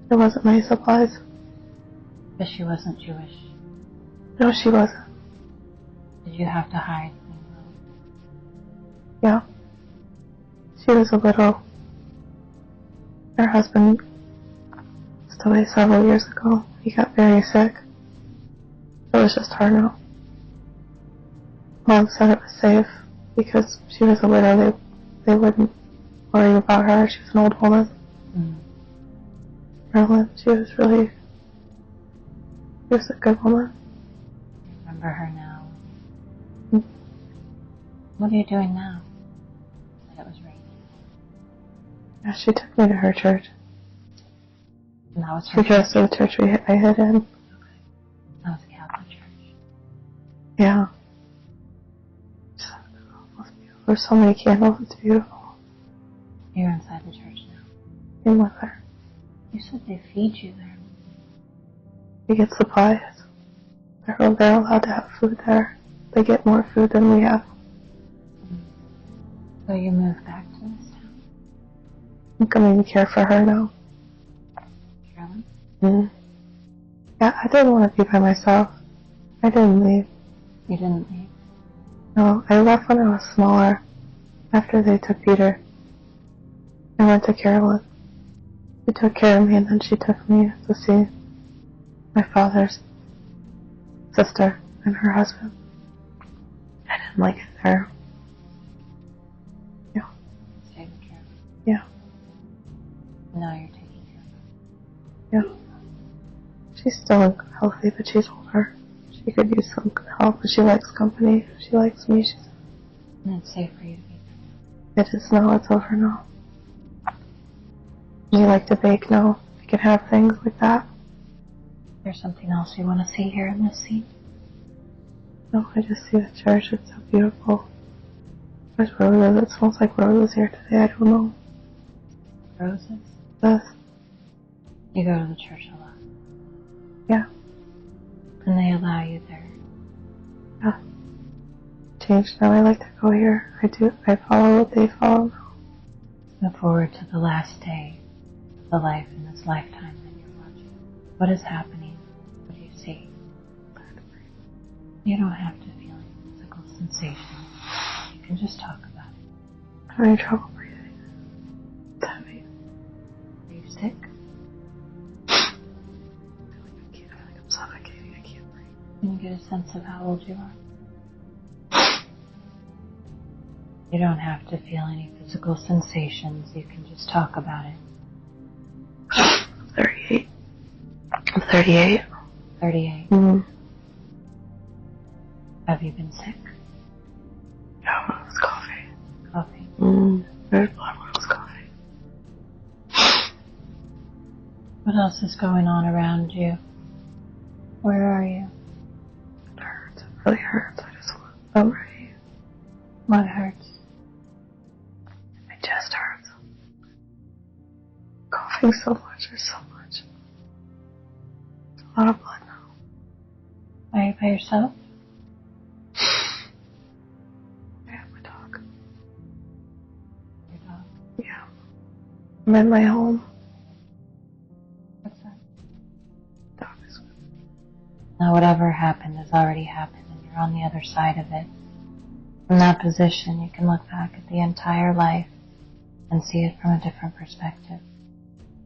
[SPEAKER 2] There wasn't many supplies.
[SPEAKER 1] But she wasn't Jewish?
[SPEAKER 2] No, she wasn't.
[SPEAKER 1] Did you have to hide when you were?
[SPEAKER 2] Yeah. She was a widow. Her husband passed away several years ago. He got very sick. It was just her now. Mom said it was safe because she was a widow. They wouldn't worry about her. She was an old woman. Marilyn, she was a good woman.
[SPEAKER 1] I remember her now.
[SPEAKER 2] Mm-hmm.
[SPEAKER 1] What are you doing now? You said it was raining.
[SPEAKER 2] Yeah, she took me to her church.
[SPEAKER 1] And that was her
[SPEAKER 2] She goes to the church I hid in.
[SPEAKER 1] That was a Catholic church.
[SPEAKER 2] Yeah. There's so many candles. It's beautiful.
[SPEAKER 1] You're inside the church now.
[SPEAKER 2] In with her.
[SPEAKER 1] You said they feed you there.
[SPEAKER 2] We get supplies. They're allowed to have food there. They get more food than we have.
[SPEAKER 1] So you moved back to this town?
[SPEAKER 2] I'm coming to care for her now.
[SPEAKER 1] Carolyn?
[SPEAKER 2] Mm-hmm. Yeah, I didn't want to be by myself. I didn't leave.
[SPEAKER 1] You didn't leave?
[SPEAKER 2] No, I left when I was smaller. After they took Peter. I went to Carolyn. She took care of me and then she took me to see my father's sister and her husband. I didn't like it there. Yeah.
[SPEAKER 1] Stayed with Carolyn?
[SPEAKER 2] Yeah.
[SPEAKER 1] Now you're taking care of her?
[SPEAKER 2] Yeah. She's still healthy, but she's older. She could use some help, but she likes company. She likes me.
[SPEAKER 1] And it's safe for you to be there?
[SPEAKER 2] It is now. It's over now. You like to bake now. You can have things like that.
[SPEAKER 1] There's something else you want to see here in this scene?
[SPEAKER 2] No, I just see the church. It's so beautiful. There's roses. It smells like roses here today. I don't know.
[SPEAKER 1] Roses?
[SPEAKER 2] Yes.
[SPEAKER 1] You go to the church a lot?
[SPEAKER 2] Yeah.
[SPEAKER 1] And they allow you there?
[SPEAKER 2] Yeah. Changed now. I like to go here. I do. I follow what they follow.
[SPEAKER 1] Look forward to the last day of the life in this lifetime that you're watching. What is happening? What do you see? You don't have to feel any physical sensation. You can just talk about it.
[SPEAKER 2] I'm having trouble breathing. It's heavy.
[SPEAKER 1] Are you sick?
[SPEAKER 2] I feel like I'm suffocating. I can't breathe.
[SPEAKER 1] Can you get a sense of how old you are? You don't have to feel any physical sensations. You can just talk about it.
[SPEAKER 2] 38. I'm 38.
[SPEAKER 1] 38.
[SPEAKER 2] Mm-hmm.
[SPEAKER 1] Have you been sick?
[SPEAKER 2] Yeah, it was coffee.
[SPEAKER 1] Coffee.
[SPEAKER 2] There's blood when it was coffee.
[SPEAKER 1] What else is going on around you? Where are you?
[SPEAKER 2] It hurts. It really hurts. I'm ready.
[SPEAKER 1] What hurts?
[SPEAKER 2] My chest hurts. Coughing so much. There's so much. There's a lot of blood now.
[SPEAKER 1] Are you by yourself?
[SPEAKER 2] I have my dog.
[SPEAKER 1] Your dog?
[SPEAKER 2] Yeah. I'm in my home.
[SPEAKER 1] What's that?
[SPEAKER 2] Dog is good.
[SPEAKER 1] Now whatever happened has already happened and you're on the other side of it. From that position, you can look back at the entire life and see it from a different perspective.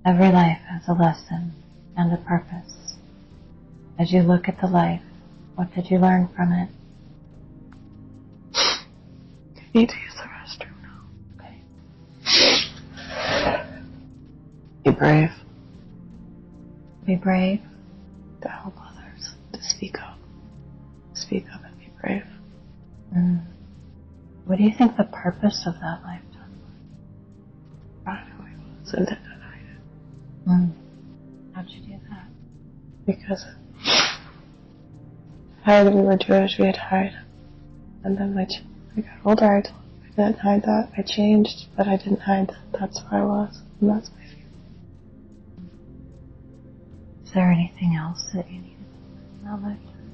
[SPEAKER 1] Every life has a lesson and a purpose. As you look at the life, what did you learn from it?
[SPEAKER 2] I need to use the restroom now.
[SPEAKER 1] Okay.
[SPEAKER 2] Be brave.
[SPEAKER 1] Be brave.
[SPEAKER 2] To help others. To speak up. Speak up and be brave.
[SPEAKER 1] What do you think the purpose of that lifetime was?
[SPEAKER 2] I know he was and didn't hide it.
[SPEAKER 1] How'd you do that?
[SPEAKER 2] Because how we were Jewish, we had hide. And then I got older, I didn't hide that. I changed, but I didn't hide that. That's who I was. And that's my fear.
[SPEAKER 1] Is there anything else that you needed to learn in that lifetime?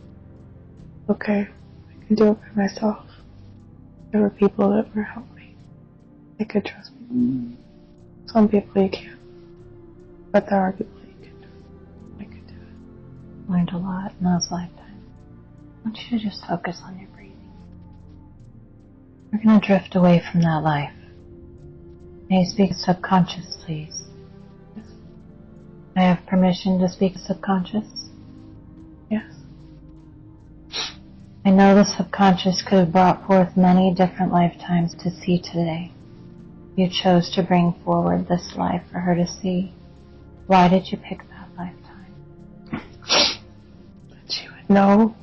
[SPEAKER 2] Okay, I can do it by myself. There were people that were helping me. They could trust me. Some people you can't. But there are people you can trust. I could do it.
[SPEAKER 1] Learned a lot in those lifetimes. I want you to just focus on your breathing. We're going to drift away from that life. May you speak subconscious, please?
[SPEAKER 2] Yes.
[SPEAKER 1] I have permission to speak subconscious?
[SPEAKER 2] Yes.
[SPEAKER 1] I know the subconscious could have brought forth many different lifetimes to see today. You chose to bring forward this life for her to see. Why did you pick that lifetime?
[SPEAKER 2] That she would know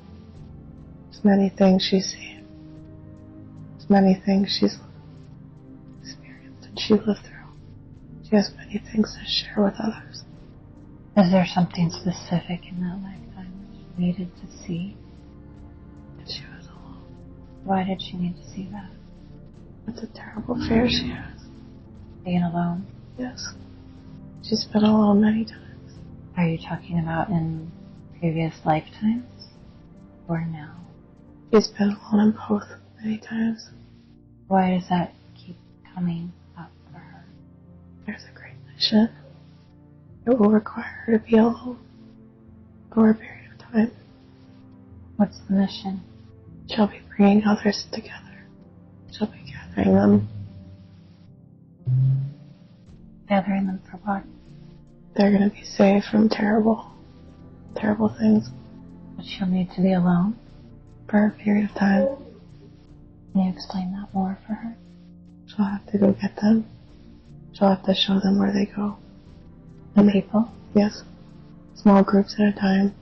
[SPEAKER 2] there's many things she's seen. There's many things she's experienced and she lived through. She has many things to share with others.
[SPEAKER 1] Is there something specific in that lifetime that she needed to see?
[SPEAKER 2] And she was alone.
[SPEAKER 1] Why did she need to see that?
[SPEAKER 2] That's a terrible fear she has.
[SPEAKER 1] Being alone?
[SPEAKER 2] Yes. She's been alone many times.
[SPEAKER 1] Are you talking about in previous lifetimes or now?
[SPEAKER 2] She's been alone in both many times.
[SPEAKER 1] Why does that keep coming up for her?
[SPEAKER 2] There's a great mission. It will require her to be alone for a period of time.
[SPEAKER 1] What's the mission?
[SPEAKER 2] She'll be bringing others together. She'll be gathering them.
[SPEAKER 1] Gathering them for what?
[SPEAKER 2] They're going to be saved from terrible things
[SPEAKER 1] But she'll need to be alone.
[SPEAKER 2] for a period of time.
[SPEAKER 1] Can you explain that more for her?
[SPEAKER 2] She'll have to go get them. She'll have to show them where they go.
[SPEAKER 1] The people?
[SPEAKER 2] Yes. Small groups at a time.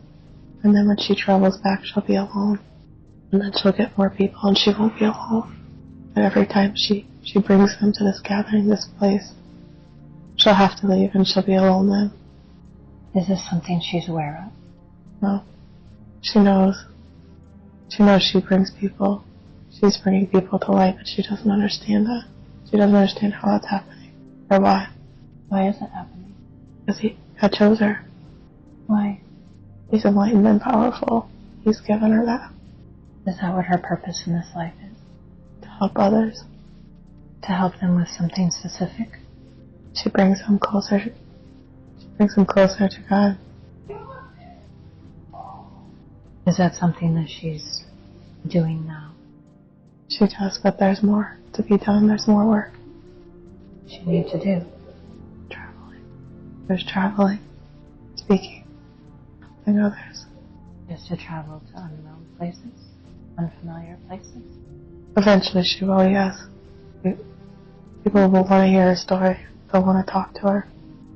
[SPEAKER 2] And then when she travels back, she'll be alone. And then she'll get more people and she won't be alone. But every time she brings them to this gathering, this place, she'll have to leave and she'll be alone then.
[SPEAKER 1] Is this something she's aware of?
[SPEAKER 2] No. She knows. She knows she brings people. She's bringing people to light, but she doesn't understand that. She doesn't understand how that's happening. Or why.
[SPEAKER 1] Why is it happening?
[SPEAKER 2] Because God chose her.
[SPEAKER 1] Why?
[SPEAKER 2] He's enlightened and powerful. He's given her that.
[SPEAKER 1] Is that what her purpose in this life is?
[SPEAKER 2] To help others.
[SPEAKER 1] To help them with something specific?
[SPEAKER 2] She brings them closer. She brings them closer to God.
[SPEAKER 1] Is that something that she's doing now?
[SPEAKER 2] She does, but there's more to be done. There's more work.
[SPEAKER 1] She needs to do?
[SPEAKER 2] Traveling. There's traveling. Speaking. Helping others.
[SPEAKER 1] Just to travel to unknown places? Unfamiliar places?
[SPEAKER 2] Eventually she will, yes. People will want to hear her story. They'll want to talk to her.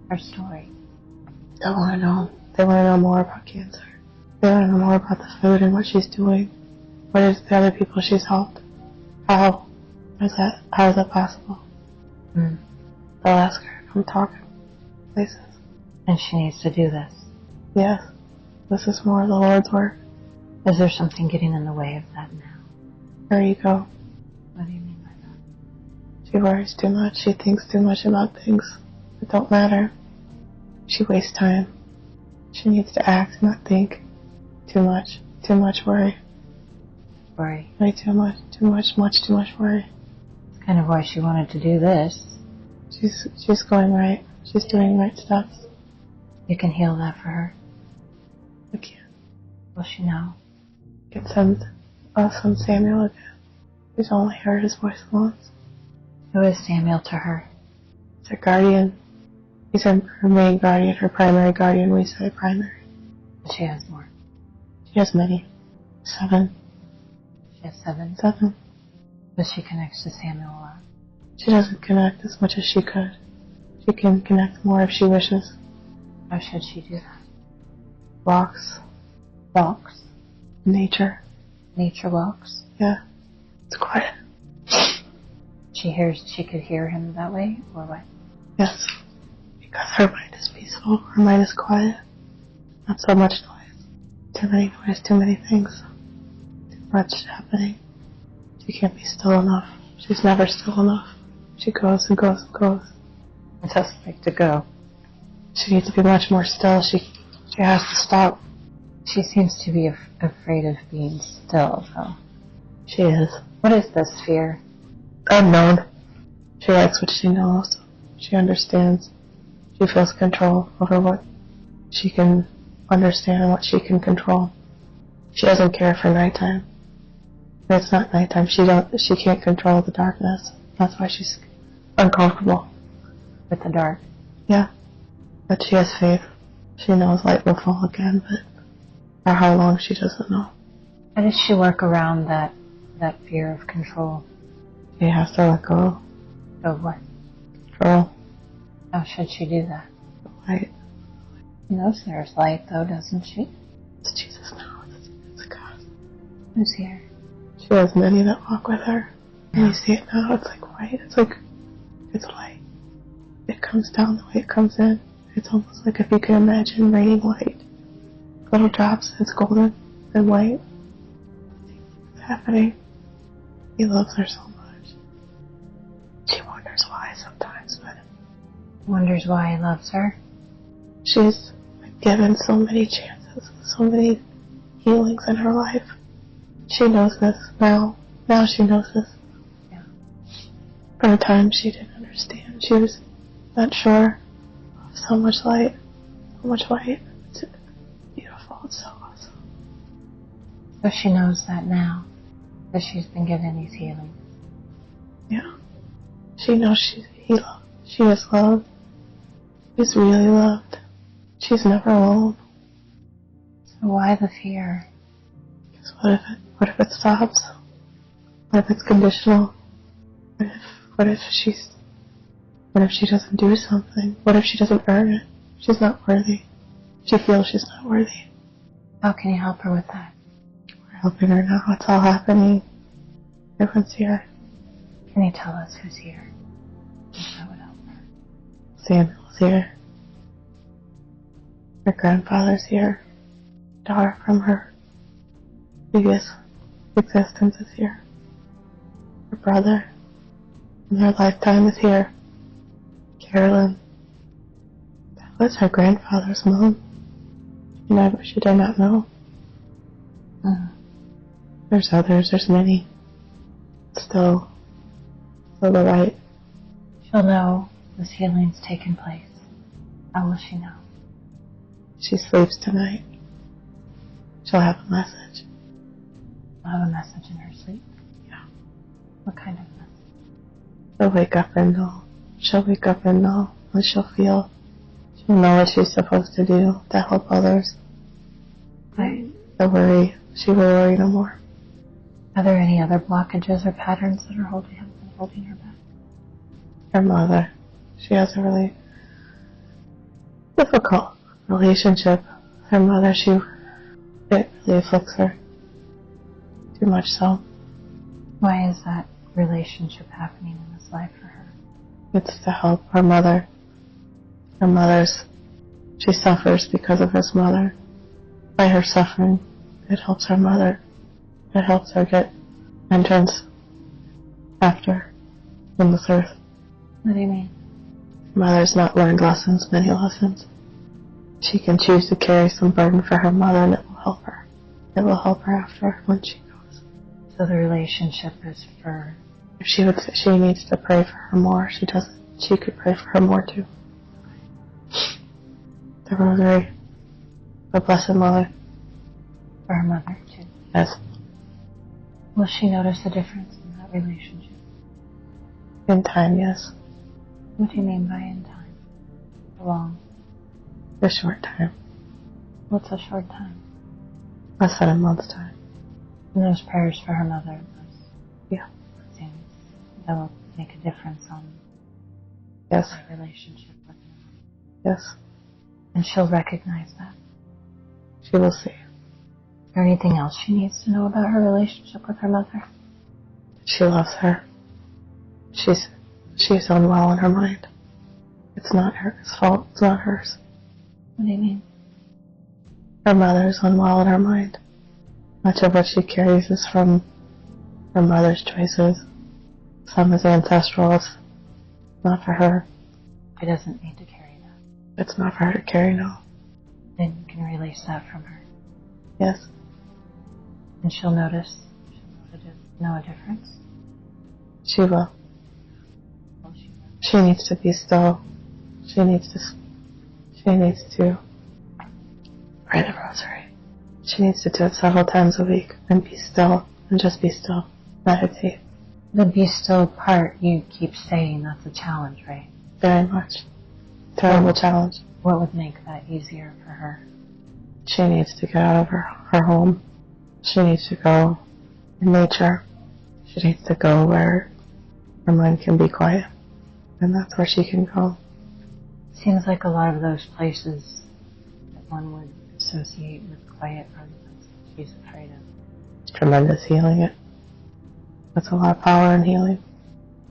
[SPEAKER 1] Her story?
[SPEAKER 2] They'll want to know. They want to know more about cancer. They want to know more about the food and what she's doing. What is the other people she's helped? How is that possible? They'll ask her to come talk places.
[SPEAKER 1] And she needs to do this?
[SPEAKER 2] Yes. This is more of the Lord's work.
[SPEAKER 1] Is there something getting in the way of that now?
[SPEAKER 2] Her ego.
[SPEAKER 1] What do you mean by that?
[SPEAKER 2] She worries too much. She thinks too much about things that don't matter. She wastes time. She needs to act, not think. Too much. Too much worry.
[SPEAKER 1] Worry.
[SPEAKER 2] Way too much. Too much worry.
[SPEAKER 1] That's kind of why she wanted to do this.
[SPEAKER 2] She's going right. She's doing right steps.
[SPEAKER 1] You can heal that for her.
[SPEAKER 2] I can't.
[SPEAKER 1] Will she know?
[SPEAKER 2] It sends us on Samuel again. She's only heard his voice once.
[SPEAKER 1] Who is Samuel to her?
[SPEAKER 2] He's her guardian. He's her main guardian, her primary guardian. We say primary.
[SPEAKER 1] But she has more.
[SPEAKER 2] She has many. 7.
[SPEAKER 1] She has 7?
[SPEAKER 2] 7.
[SPEAKER 1] But she connects to Samuel a lot.
[SPEAKER 2] She doesn't connect as much as she could. She can connect more if she wishes.
[SPEAKER 1] How should she do that?
[SPEAKER 2] Walks.
[SPEAKER 1] Walks?
[SPEAKER 2] Nature.
[SPEAKER 1] Nature walks?
[SPEAKER 2] Yeah. It's quiet.
[SPEAKER 1] She could hear him that way, or what?
[SPEAKER 2] Yes. Because her mind is peaceful. Her mind is quiet. Not so much noise. Too many noise, too many things. Too much happening. She can't be still enough. She's never still enough. She goes and goes and goes.
[SPEAKER 1] It doesn't like to go.
[SPEAKER 2] She needs to be much more still. She has to stop.
[SPEAKER 1] She seems to be afraid of being still, though.
[SPEAKER 2] She is.
[SPEAKER 1] What is this fear?
[SPEAKER 2] Unknown. She likes what she knows. She understands. She feels control over what she can understand and what she can control. She doesn't care for nighttime. When it's not nighttime, she can't control the darkness. That's why she's uncomfortable.
[SPEAKER 1] With the dark?
[SPEAKER 2] Yeah. But she has faith. She knows light will fall again, but for how long she doesn't know.
[SPEAKER 1] How does she work around that fear of control?
[SPEAKER 2] She has to let go.
[SPEAKER 1] Of what?
[SPEAKER 2] Control.
[SPEAKER 1] How should she do that?
[SPEAKER 2] Light.
[SPEAKER 1] She knows there's light, though, doesn't she?
[SPEAKER 2] It's Jesus now. It's God.
[SPEAKER 1] Who's here?
[SPEAKER 2] She has many that walk with her. And you see it now. It's like white. It's light. It comes down the way it comes in. It's almost like if you can imagine raining light. Little drops. It's golden and white. It's happening. He loves her so much. She wonders why sometimes, but
[SPEAKER 1] Wonders why he loves her.
[SPEAKER 2] she's been given so many chances, so many healings in her life. She knows this now. Now she knows this.
[SPEAKER 1] Yeah.
[SPEAKER 2] For a time she didn't understand. She was not sure of so much light, so much light. It's beautiful. It's so awesome.
[SPEAKER 1] So she knows that now, that she's been given these healings.
[SPEAKER 2] Yeah. She knows she is loved. She's really loved. She's never alone.
[SPEAKER 1] So why the fear?
[SPEAKER 2] Because what if it stops? What if it's conditional? What if she doesn't do something? What if she doesn't earn it? She's not worthy. She feels she's not worthy.
[SPEAKER 1] How can you help her with that?
[SPEAKER 2] We're helping her now. It's all happening. Everyone's here.
[SPEAKER 1] Can you tell us who's here? That would help her.
[SPEAKER 2] Samuel's here. Her grandfather's here. Daughter from her previous existence is here. Her brother in her lifetime is here. Carolyn. That was her grandfather's mom. She did not know. There's others. There's many. Still the light.
[SPEAKER 1] She'll know this healing's taken place. How will she know?
[SPEAKER 2] She sleeps tonight. She'll have a message.
[SPEAKER 1] She'll have a message in her sleep?
[SPEAKER 2] Yeah.
[SPEAKER 1] What kind of message?
[SPEAKER 2] She'll wake up and know. She'll wake up and know what she'll feel. She'll know what she's supposed to do to help others.
[SPEAKER 1] Right.
[SPEAKER 2] The worry. She will worry no more.
[SPEAKER 1] Are there any other blockages or patterns that are holding her back?
[SPEAKER 2] Her mother. She has a really difficult relationship. Her mother, it really afflicts her. Too much so.
[SPEAKER 1] Why is that relationship happening in this life for her?
[SPEAKER 2] It's to help her mother. She suffers because of his mother. By her suffering, it helps her mother. It helps her get entrance after in this earth.
[SPEAKER 1] What do you mean?
[SPEAKER 2] Mother's not learned lessons, many lessons. She can choose to carry some burden for her mother, and it will help her. It will help her after when she goes.
[SPEAKER 1] So the relationship is for...
[SPEAKER 2] If she needs to pray for her more, she doesn't. She could pray for her more too. The Rosary. The Blessed Mother.
[SPEAKER 1] For her mother too.
[SPEAKER 2] Yes.
[SPEAKER 1] Will she notice a difference in that relationship?
[SPEAKER 2] In time, yes.
[SPEAKER 1] What do you mean by in time? How long?
[SPEAKER 2] A short time.
[SPEAKER 1] What's a short time?
[SPEAKER 2] Less than a month's time.
[SPEAKER 1] And those prayers for her mother,
[SPEAKER 2] yeah,
[SPEAKER 1] that will make a difference on
[SPEAKER 2] yes.
[SPEAKER 1] her relationship with her.
[SPEAKER 2] Yes.
[SPEAKER 1] And she'll recognize that.
[SPEAKER 2] She will see.
[SPEAKER 1] Is there anything else she needs to know about her relationship with her mother?
[SPEAKER 2] She loves her. She's unwell in her mind. It's not her fault. It's not hers.
[SPEAKER 1] What do you mean?
[SPEAKER 2] Her mother's unwell in her mind. Much of what she carries is from her mother's choices. Some is ancestral. It's not for her.
[SPEAKER 1] She doesn't need to carry that.
[SPEAKER 2] It's not for her to carry, no.
[SPEAKER 1] Then you can release that from her.
[SPEAKER 2] Yes.
[SPEAKER 1] And she'll notice. She'll know a difference.
[SPEAKER 2] She will. She needs to be still. She needs to pray the Rosary. She needs to do it several times a week and be still and just be still. Meditate.
[SPEAKER 1] The be still part you keep saying, that's a challenge, right?
[SPEAKER 2] Very much. Terrible challenge.
[SPEAKER 1] What would make that easier for her?
[SPEAKER 2] She needs to get out of her home. She needs to go in nature. She needs to go where her mind can be quiet. And that's where she can go.
[SPEAKER 1] Seems like a lot of those places that one would associate with quiet are the ones that she's afraid of.
[SPEAKER 2] It's tremendous healing. That's a lot of power in healing.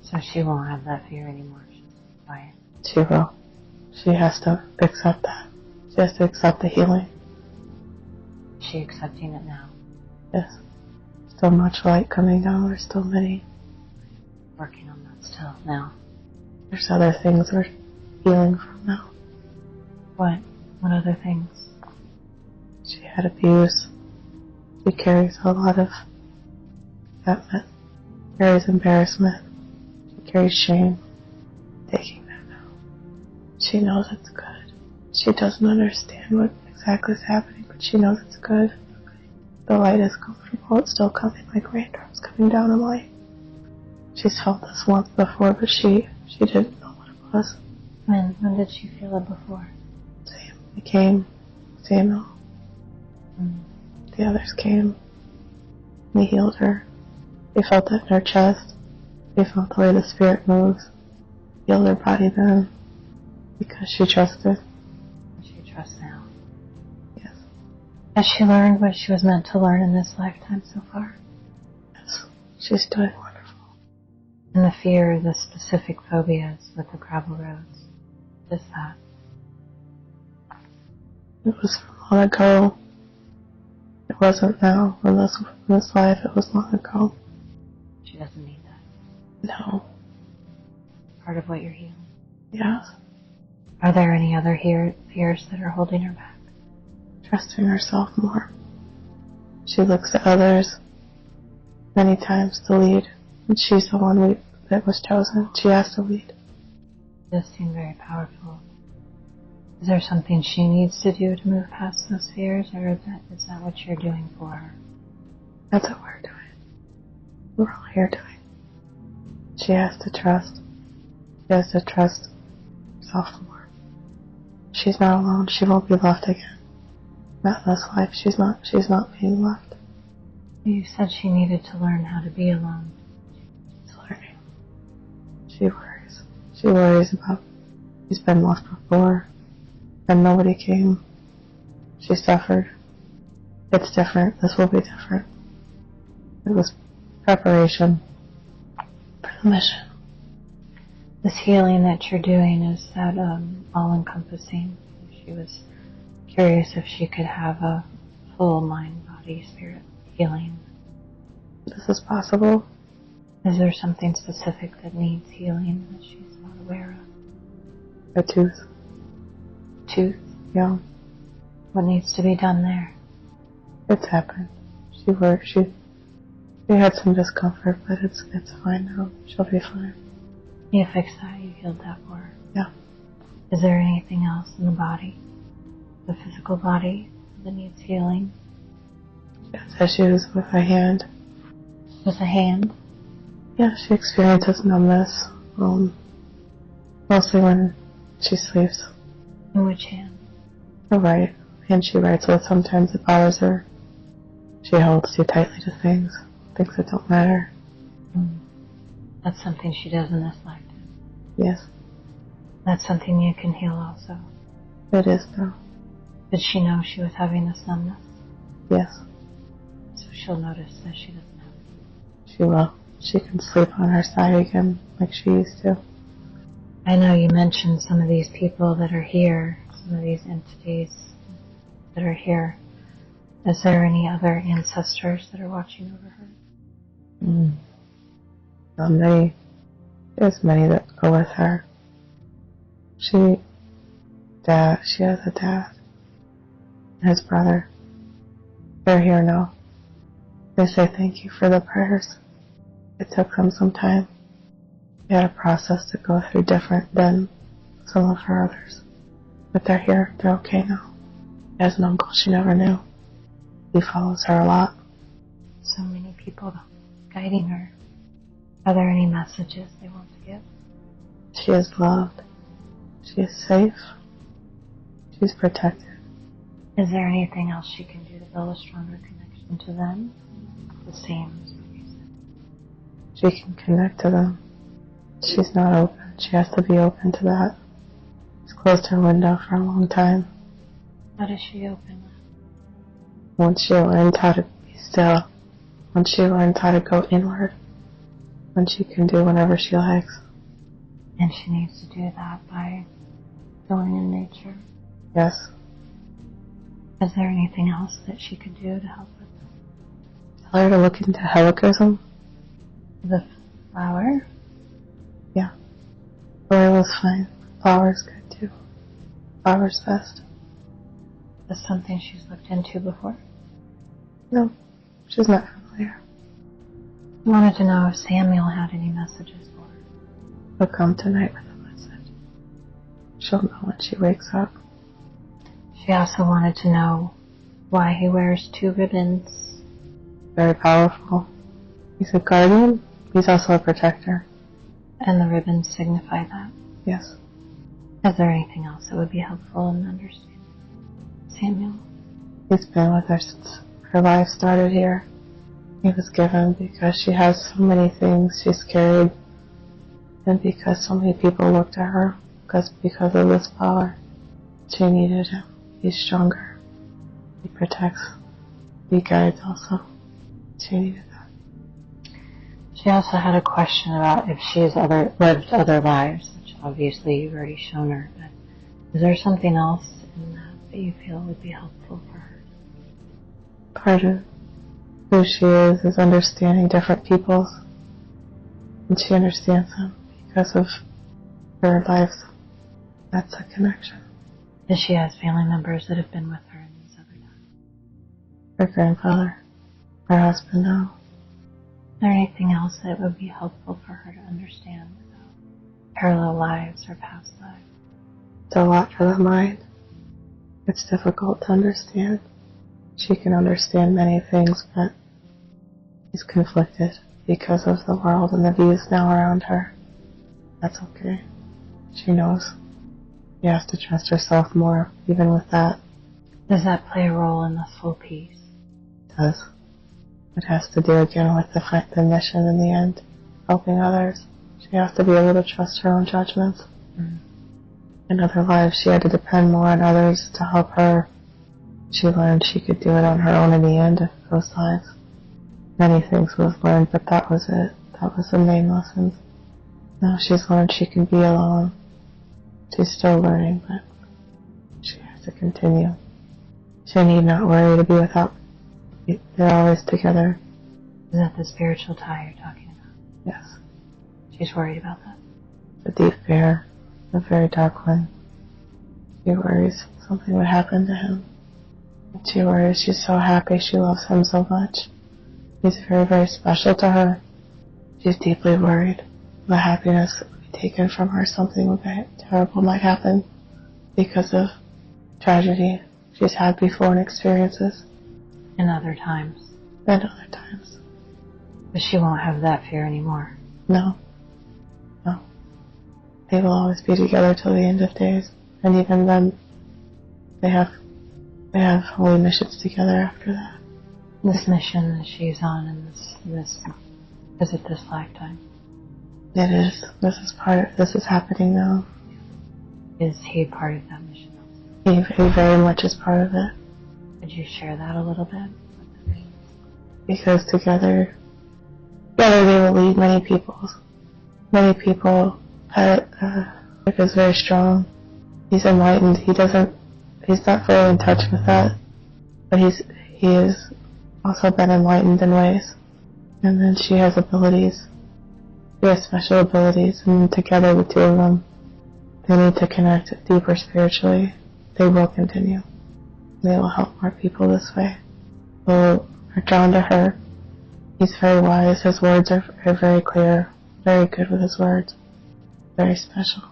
[SPEAKER 1] So she won't have that fear anymore. She'll be quiet.
[SPEAKER 2] She will. She has to accept that. She has to accept the healing.
[SPEAKER 1] Is she accepting it now?
[SPEAKER 2] Yes. Still much light coming down. There's still many.
[SPEAKER 1] Working on that still now.
[SPEAKER 2] There's other things we're healing from now.
[SPEAKER 1] What? What other things?
[SPEAKER 2] She had abuse. She carries a lot of resentment. Carries embarrassment. She carries shame. Taking that now. She knows it's good. She doesn't understand what exactly is happening, but she knows it's good. The light is comfortable. It's still coming like raindrops coming down in light. She's felt this once before, but she didn't know what it was.
[SPEAKER 1] When did she feel it before?
[SPEAKER 2] It came. Samuel. The others came. We healed her. We felt it in her chest. We felt the way the spirit moves. Healed her body then. Because she trusted.
[SPEAKER 1] She trusts now.
[SPEAKER 2] Yes.
[SPEAKER 1] Has she learned what she was meant to learn in this lifetime so far?
[SPEAKER 2] Yes. She's doing wonderful.
[SPEAKER 1] And the fear, the specific phobias with the gravel roads. What is that?
[SPEAKER 2] It was long ago. It wasn't now. In this life, it was long ago.
[SPEAKER 1] She doesn't need that.
[SPEAKER 2] No.
[SPEAKER 1] Part of what you're healing.
[SPEAKER 2] Yes.
[SPEAKER 1] Are there any other fears that are holding her back?
[SPEAKER 2] Trusting herself more. She looks at others many times to lead. And she's the one that was chosen. She has to lead.
[SPEAKER 1] It does seem very powerful. Is there something she needs to do to move past those fears, or is that what you're doing for her?
[SPEAKER 2] That's what we're doing. We're all here doing. She has to trust. She has to trust herself more. She's not alone. She won't be left again. Not in this life. She's not being left.
[SPEAKER 1] You said she needed to learn how to be alone.
[SPEAKER 2] She's learning. She worries. She worries about she's been left before and nobody came. She suffered. It's different. This will be different. It was preparation for the mission.
[SPEAKER 1] This healing that you're doing, is that all-encompassing? She was curious if she could have a full mind, body, spirit healing.
[SPEAKER 2] This is possible.
[SPEAKER 1] Is there something specific that needs healing that she's not aware of?
[SPEAKER 2] A tooth.
[SPEAKER 1] Tooth?
[SPEAKER 2] Yeah.
[SPEAKER 1] What needs to be done there?
[SPEAKER 2] It's happened. She had some discomfort, but it's fine now. She'll be fine.
[SPEAKER 1] You fixed that, you healed that for her.
[SPEAKER 2] Yeah.
[SPEAKER 1] Is there anything else in the body, the physical body, that needs healing?
[SPEAKER 2] She has issues with her hand.
[SPEAKER 1] With the hand?
[SPEAKER 2] Yeah, she experiences numbness, mostly when she sleeps.
[SPEAKER 1] In which hand?
[SPEAKER 2] The right hand she writes with, sometimes it bothers her. She holds too tightly to things that don't matter.
[SPEAKER 1] That's something she does in this lifetime.
[SPEAKER 2] Yes.
[SPEAKER 1] That's something you can heal also.
[SPEAKER 2] It is, though.
[SPEAKER 1] Did she know she was having this numbness?
[SPEAKER 2] Yes.
[SPEAKER 1] So she'll notice that she doesn't have it.
[SPEAKER 2] She will. She can sleep on her side again like she used to.
[SPEAKER 1] I know you mentioned some of these people that are here, some of these entities that are here. Is there any other ancestors that are watching over her?
[SPEAKER 2] There's many that go with her. She has a dad and his brother. They're here now. They say thank you for the prayers. It took them some time. They had a process to go through different than some of her others. But they're here. They're okay now. She has an uncle she never knew. He follows her a lot.
[SPEAKER 1] So many people guiding her. Are there any messages they want to give?
[SPEAKER 2] She is loved. She is safe. She's protected.
[SPEAKER 1] Is there anything else she can do to build a stronger connection to them? The same as what you said.
[SPEAKER 2] She can connect to them. She's not open. She has to be open to that. She's closed her window for a long time.
[SPEAKER 1] How does she open that?
[SPEAKER 2] Once she learns how to be still, once she learns how to go inward, then she can do whatever she likes.
[SPEAKER 1] And she needs to do that by going in nature.
[SPEAKER 2] Yes.
[SPEAKER 1] Is there anything else that she could do to help with that?
[SPEAKER 2] Tell her to look into helichism.
[SPEAKER 1] The flower?
[SPEAKER 2] Yeah. Oil is fine. Flower's good too. Flower's best.
[SPEAKER 1] Is this something she's looked into before?
[SPEAKER 2] No, she's not familiar.
[SPEAKER 1] I wanted to know if Samuel had any messages for her.
[SPEAKER 2] He'll come tonight with a message. She'll know when she wakes up.
[SPEAKER 1] She also wanted to know why he wears 2 ribbons.
[SPEAKER 2] Very powerful. He's a guardian. He's also a protector.
[SPEAKER 1] And the ribbons signify that.
[SPEAKER 2] Yes.
[SPEAKER 1] Is there anything else that would be helpful in understanding Samuel?
[SPEAKER 2] He's been with her since her life started here. He was given because she has so many things she's carried, and because so many people looked at her because of this power. She needed him. He's stronger. He protects. He guides also. She needed that.
[SPEAKER 1] She also had a question about if she has lived other lives, which obviously you've already shown her, but is there something else in that you feel would be helpful for her?
[SPEAKER 2] Part of who she is understanding different peoples, and she understands them because of her life. That's a connection.
[SPEAKER 1] Does she have family members that have been with her in these other times?
[SPEAKER 2] Her grandfather, her husband, no.
[SPEAKER 1] Is there anything else that would be helpful for her to understand about parallel lives or past lives?
[SPEAKER 2] It's a lot for the mind. It's difficult to understand. She can understand many things, but she's conflicted because of the world and the views now around her. That's okay. She knows. She has to trust herself more, even with that.
[SPEAKER 1] Does that play a role in this full piece?
[SPEAKER 2] It does. It has to do again with the mission in the end, helping others. She has to be able to trust her own judgments. In other lives, she had to depend more on others to help her. She learned she could do it on her own in the end of those lives. Many things was learned, but that was it. That was the main lesson. Now she's learned she can be alone. She's still learning, but she has to continue. She need not worry to be without. They're always together.
[SPEAKER 1] Is that the spiritual tie you're talking about?
[SPEAKER 2] Yes.
[SPEAKER 1] She's worried about that.
[SPEAKER 2] The deep fear, the very dark one. She worries something would happen to him. She worries. She's so happy. She loves him so much. He's very, very special to her. She's deeply worried. The happiness would be taken from her. Something terrible might happen because of tragedy she's had before and experiences.
[SPEAKER 1] And other times.
[SPEAKER 2] And other times.
[SPEAKER 1] But she won't have that fear anymore.
[SPEAKER 2] No. No. They will always be together till the end of days. And even then, they have holy missions together after that.
[SPEAKER 1] This mission that she's on in this is it this lifetime?
[SPEAKER 2] It is. This is happening now.
[SPEAKER 1] Is he part of that mission?
[SPEAKER 2] He very much is part of it.
[SPEAKER 1] Could you share that a little bit?
[SPEAKER 2] Because together they will lead many people. Many people. Rick is very strong. He's enlightened. He's not fully in touch with that, but he has also been enlightened in ways. And then she has abilities. She has special abilities, and together the two of them, they need to connect deeper spiritually. They will continue. They will help more people this way. People are drawn to her. He's very wise. His words are very clear. Very good with his words. Very special.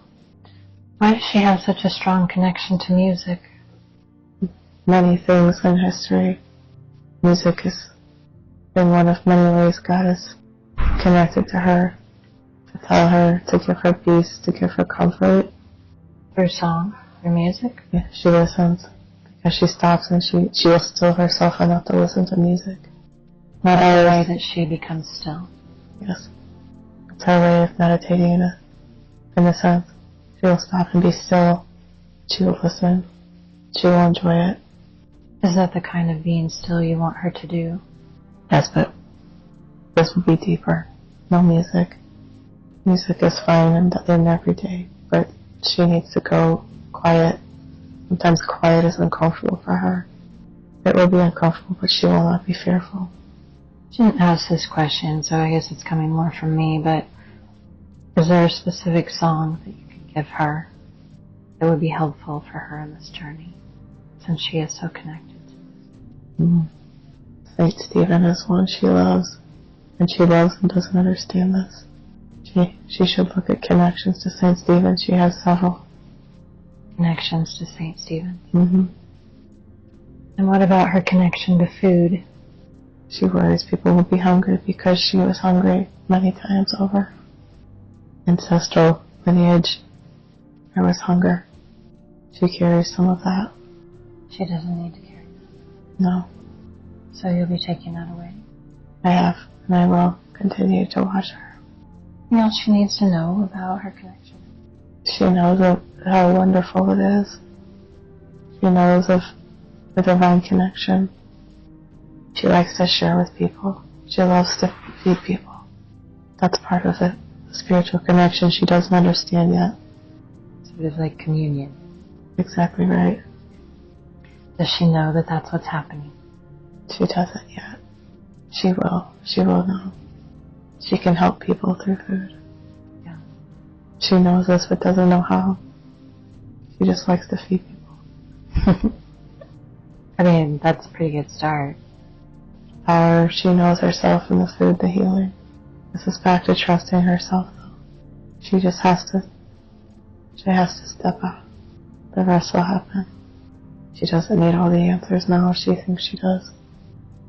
[SPEAKER 1] Why does she have such a strong connection to music?
[SPEAKER 2] Many things in history. Music has been one of many ways God has connected to her, to tell her, to give her peace, to give her comfort.
[SPEAKER 1] Through song, through music?
[SPEAKER 2] Yeah, she listens. Because she stops and she will still herself enough to listen to music. Not
[SPEAKER 1] the way that she becomes still.
[SPEAKER 2] Yes. It's her way of meditating in a sense. She will stop and be still. She will listen. She will enjoy it.
[SPEAKER 1] Is that the kind of being still you want her to do?
[SPEAKER 2] Yes, but this will be deeper. No music. Music is fine in every day, but she needs to go quiet. Sometimes quiet is uncomfortable for her. It will be uncomfortable, but she will not be fearful.
[SPEAKER 1] She didn't ask this question, so I guess it's coming more from me, but is there a specific song that you could give her that would be helpful for her in this journey, since she is so connected?
[SPEAKER 2] Saint Stephen is one she loves, and she loves and doesn't understand this. She should look at connections to Saint Stephen. She has several.
[SPEAKER 1] Connections to Saint Stephen.
[SPEAKER 2] Mm-hmm.
[SPEAKER 1] And what about her connection to food?
[SPEAKER 2] She worries people will be hungry because she was hungry many times over. Ancestral lineage, there was hunger. She carries some of that.
[SPEAKER 1] She doesn't need to carry that.
[SPEAKER 2] No.
[SPEAKER 1] So you'll be taking that away?
[SPEAKER 2] I have, and I will continue to watch her.
[SPEAKER 1] Anything else she needs to know about her connection?
[SPEAKER 2] She knows how wonderful it is. She knows of the divine connection. She likes to share with people. She loves to feed people. That's part of it. The spiritual connection she doesn't understand yet.
[SPEAKER 1] Sort of like communion.
[SPEAKER 2] Exactly right.
[SPEAKER 1] Does she know that that's what's happening?
[SPEAKER 2] She doesn't yet. She will. She will know. She can help people through food.
[SPEAKER 1] Yeah.
[SPEAKER 2] She knows this but doesn't know how. She just likes to feed people.
[SPEAKER 1] I mean, that's a pretty good start.
[SPEAKER 2] Power, she knows herself in the food, the healing. This is back to trusting herself though. She just has to step out. The rest will happen. She doesn't need all the answers now. She thinks she does.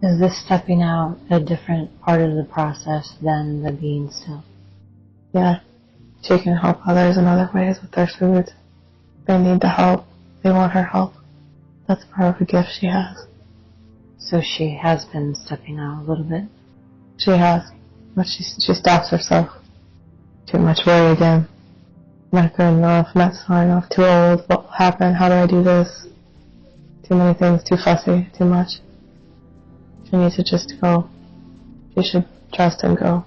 [SPEAKER 1] Is this stepping out a different part of the process than the being still?
[SPEAKER 2] Yeah. She can help others in other ways with their food. They need the help. They want her help. That's part of the gift she has.
[SPEAKER 1] So she has been stepping out a little bit?
[SPEAKER 2] She has. But she stops herself. Too much worry again. Not good enough, not smart enough, too old, what will happen, how do I do this? Too many things, too fussy, too much. She needs to just go. She should trust and go.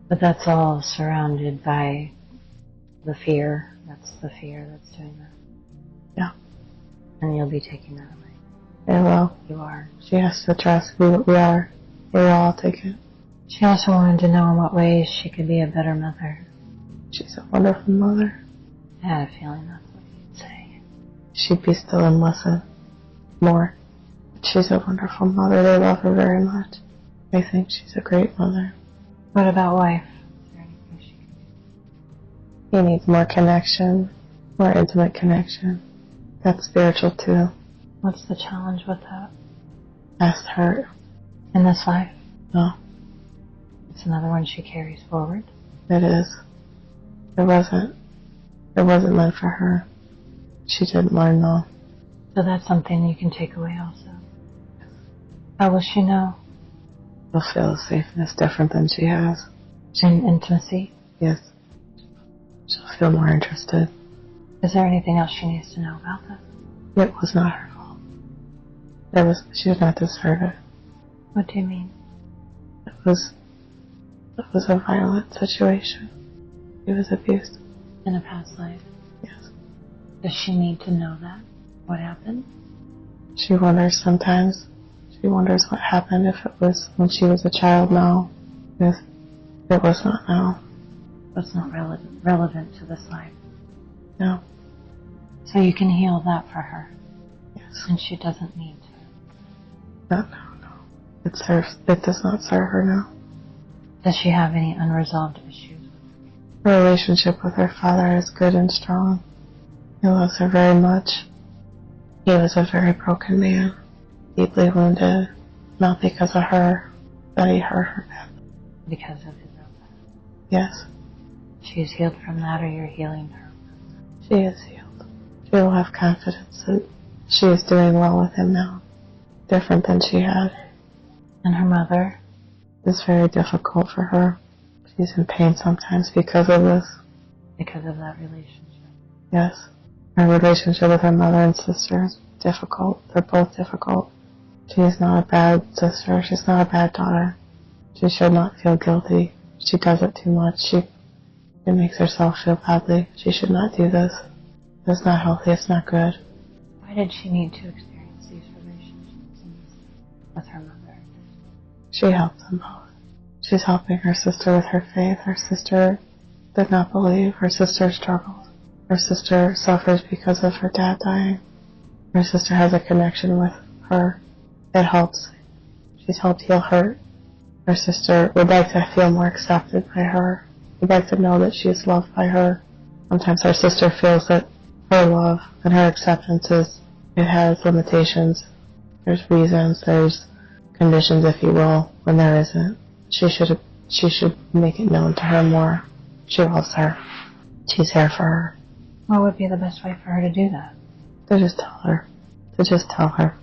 [SPEAKER 1] But that's all surrounded by the fear. That's the fear that's doing that.
[SPEAKER 2] Yeah.
[SPEAKER 1] And you'll be taking that away.
[SPEAKER 2] Very well.
[SPEAKER 1] You are.
[SPEAKER 2] She has to trust we are. We all take it.
[SPEAKER 1] She also wanted to know in what ways she could be a better mother.
[SPEAKER 2] She's a wonderful mother.
[SPEAKER 1] I had a feeling that's what you'd say.
[SPEAKER 2] She'd be still and listen more. She's a wonderful mother. They love her very much. They think she's a great mother.
[SPEAKER 1] What about wife? Is there anything she can do?
[SPEAKER 2] He needs more connection, more intimate connection. That's spiritual too.
[SPEAKER 1] What's the challenge with that?
[SPEAKER 2] Past hurt.
[SPEAKER 1] In this life?
[SPEAKER 2] No,
[SPEAKER 1] It's another one she carries forward.
[SPEAKER 2] it is. It wasn't meant for her. She didn't learn though.
[SPEAKER 1] So that's something you can take away also. How will she know?
[SPEAKER 2] She'll feel a safeness different than she has.
[SPEAKER 1] In intimacy?
[SPEAKER 2] Yes. She'll feel more interested.
[SPEAKER 1] Is there anything else she needs to know about this?
[SPEAKER 2] It was not her fault. She did not deserve it.
[SPEAKER 1] What do you mean?
[SPEAKER 2] It was a violent situation. She was abused.
[SPEAKER 1] In a past life?
[SPEAKER 2] Yes.
[SPEAKER 1] Does she need to know that? What happened?
[SPEAKER 2] She wonders sometimes. She wonders what happened if it was when she was a child now. If it was not now.
[SPEAKER 1] That's not relevant to this life.
[SPEAKER 2] No.
[SPEAKER 1] So you can heal that for her.
[SPEAKER 2] Yes.
[SPEAKER 1] And she doesn't need to.
[SPEAKER 2] No. It does not serve her now.
[SPEAKER 1] Does she have any unresolved issues?
[SPEAKER 2] Her relationship with her father is good and strong. He loves her very much. He was a very broken man, deeply wounded, not because of her, but he hurt her badly.
[SPEAKER 1] Because of his illness?
[SPEAKER 2] Yes,
[SPEAKER 1] She's healed from that, or you're healing her?
[SPEAKER 2] she is healed. She will have confidence that she is doing well with him now, different than she had.
[SPEAKER 1] And her mother?
[SPEAKER 2] It's very difficult for her. She's in pain sometimes because of this.
[SPEAKER 1] Because of that relationship?
[SPEAKER 2] Yes. Her relationship with her mother and sister is difficult. They're both difficult. She is not a bad sister. She's not a bad daughter. She should not feel guilty. She does it too much. She makes herself feel badly. She should not do this. It's not healthy. It's not good.
[SPEAKER 1] Why did she need to experience these relationships with her mother?
[SPEAKER 2] She helps them both. She's helping her sister with her faith. Her sister did not believe. Her sister struggled. Her sister suffers because of her dad dying. Her sister has a connection with her. It helps. She's helped heal hurt. Her sister would like to feel more accepted by her. Would like to know that she is loved by her. Sometimes her sister feels that her love and her acceptance it has limitations. There's reasons, there's conditions, if you will, when there isn't. She should make it known to her more. She loves her. She's here for her.
[SPEAKER 1] What would be the best way for her to do that?
[SPEAKER 2] To just tell her. To just tell her.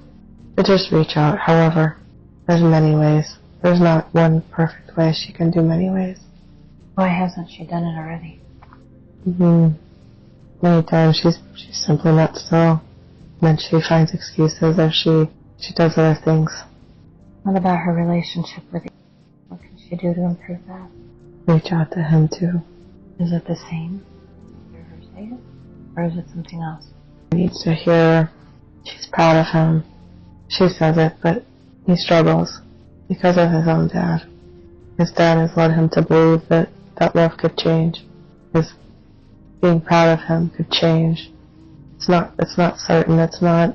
[SPEAKER 2] To just reach out. However, there's many ways. There's not one perfect way. She can do many ways.
[SPEAKER 1] Why hasn't she done it already?
[SPEAKER 2] Many times she's simply not still. Then she finds excuses or she does other things.
[SPEAKER 1] What about her relationship with you? What can she do to improve that?
[SPEAKER 2] Reach out to him too.
[SPEAKER 1] Is it the same? Hear her say it? Or is it something else?
[SPEAKER 2] He needs to hear she's proud of him. She says it, but he struggles because of his own dad. His dad has led him to believe that love could change. His being proud of him could change. It's not certain. It's not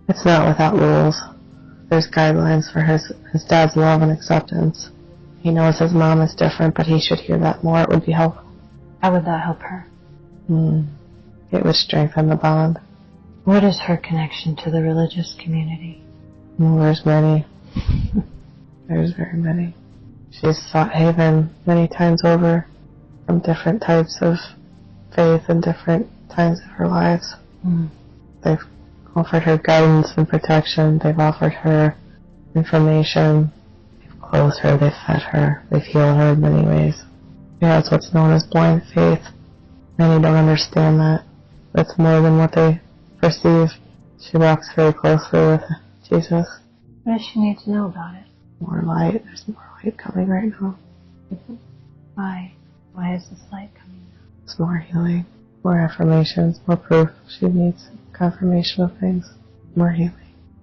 [SPEAKER 2] without rules. There's guidelines for his dad's love and acceptance. He knows his mom is different, but he should hear that more. It would be helpful.
[SPEAKER 1] How would that help her?
[SPEAKER 2] It would strengthen the bond.
[SPEAKER 1] What is her connection to the religious community?
[SPEAKER 2] There's many. There's very many. She's sought haven many times over from different types of faith and different times of her lives. They've offered her guidance and protection. They've offered her information. They've clothed her. They've fed her. They've healed her in many ways. She has what's known as blind faith. Many don't understand that. It's more than what they perceive. She walks very closely with Jesus.
[SPEAKER 1] What does she need to know about it?
[SPEAKER 2] More light. There's more light coming right now.
[SPEAKER 1] Why? Why is this light coming now?
[SPEAKER 2] It's more healing. More affirmations. More proof. She needs confirmation of things. More healing.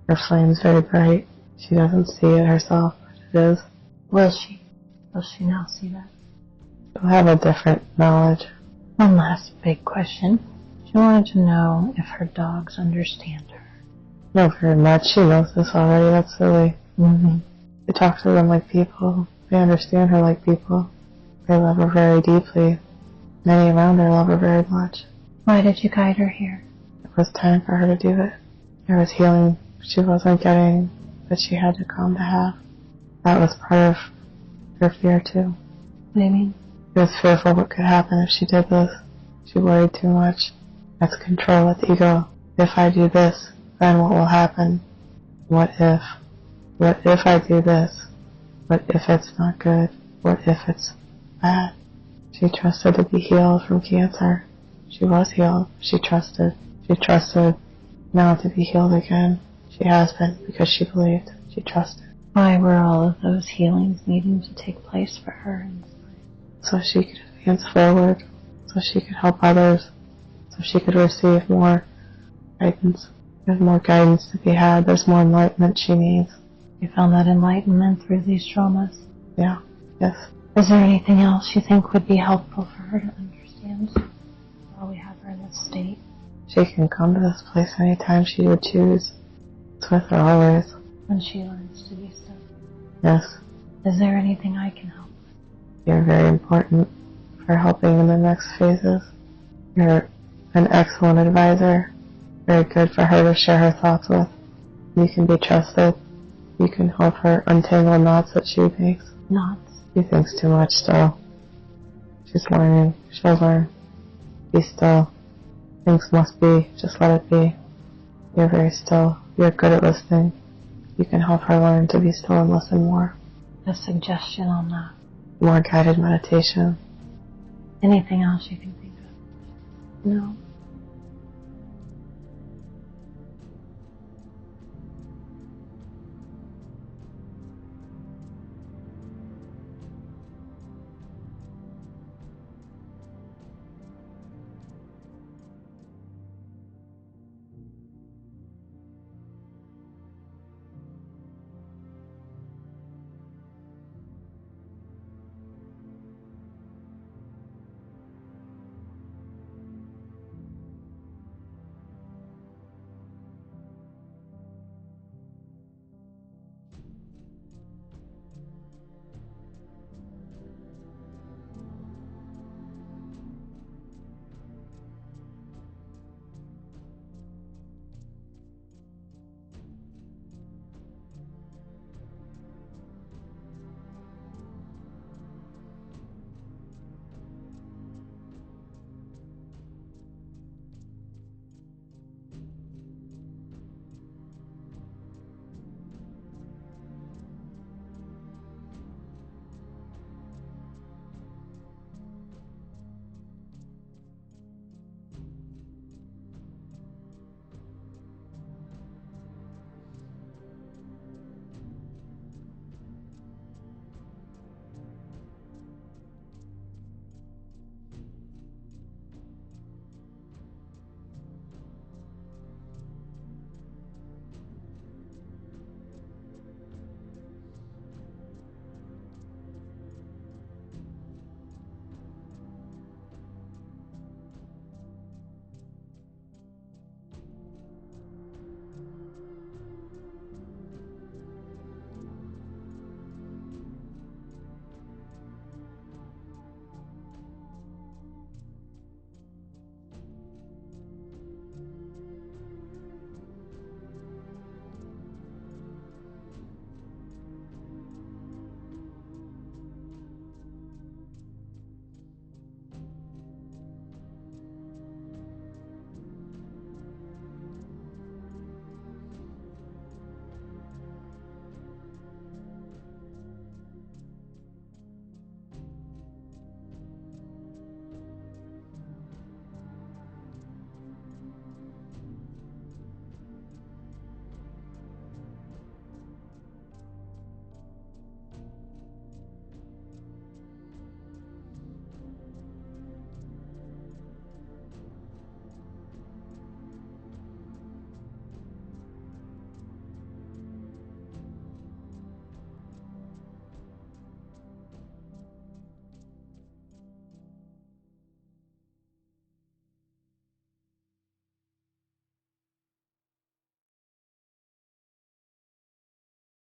[SPEAKER 2] Her flame's very bright. She doesn't see it herself, but it is.
[SPEAKER 1] Will she? Will she now see that?
[SPEAKER 2] She'll have a different knowledge.
[SPEAKER 1] One last big question. She wanted to know if her dogs understand her.
[SPEAKER 2] Not very much. She knows this already. That's silly.
[SPEAKER 1] Mm-hmm.
[SPEAKER 2] She talks to them like people. They understand her like people. They love her very deeply. Many around her love her very much.
[SPEAKER 1] Why did you guide her here?
[SPEAKER 2] It was time for her to do it. There was healing she wasn't getting, that she had to come to have. That was part of her fear too.
[SPEAKER 1] What do you mean?
[SPEAKER 2] She was fearful what could happen if she did this. She worried too much. That's control with ego. If I do this, then what will happen? What if? What if I do this? What if it's not good? What if it's bad? She trusted to be healed from cancer. She was healed. She trusted. She trusted now to be healed again. She has been because she believed. She trusted.
[SPEAKER 1] Why were all of those healings needing to take place for her?
[SPEAKER 2] So she could advance forward. So she could help others. So she could receive more guidance. There's more guidance to be had. There's more enlightenment she needs.
[SPEAKER 1] You found that enlightenment through these traumas?
[SPEAKER 2] Yeah. Yes.
[SPEAKER 1] Is there anything else you think would be helpful for her to understand while we have her in this state?
[SPEAKER 2] She can come to this place anytime she would choose. It's with her always.
[SPEAKER 1] When she learns to be still?
[SPEAKER 2] Yes.
[SPEAKER 1] Is there anything I can help with?
[SPEAKER 2] You're very important for helping in the next phases. You're an excellent advisor. Very good for her to share her thoughts with. You can be trusted. You can help her untangle knots that she makes.
[SPEAKER 1] Knots?
[SPEAKER 2] She thinks too much still. She's learning. She'll learn. Be still. Things must be. Just let it be. You're very still. You're good at listening. You can help her learn to be still and listen more.
[SPEAKER 1] A suggestion on that?
[SPEAKER 2] More guided meditation.
[SPEAKER 1] Anything else you can think of?
[SPEAKER 2] No.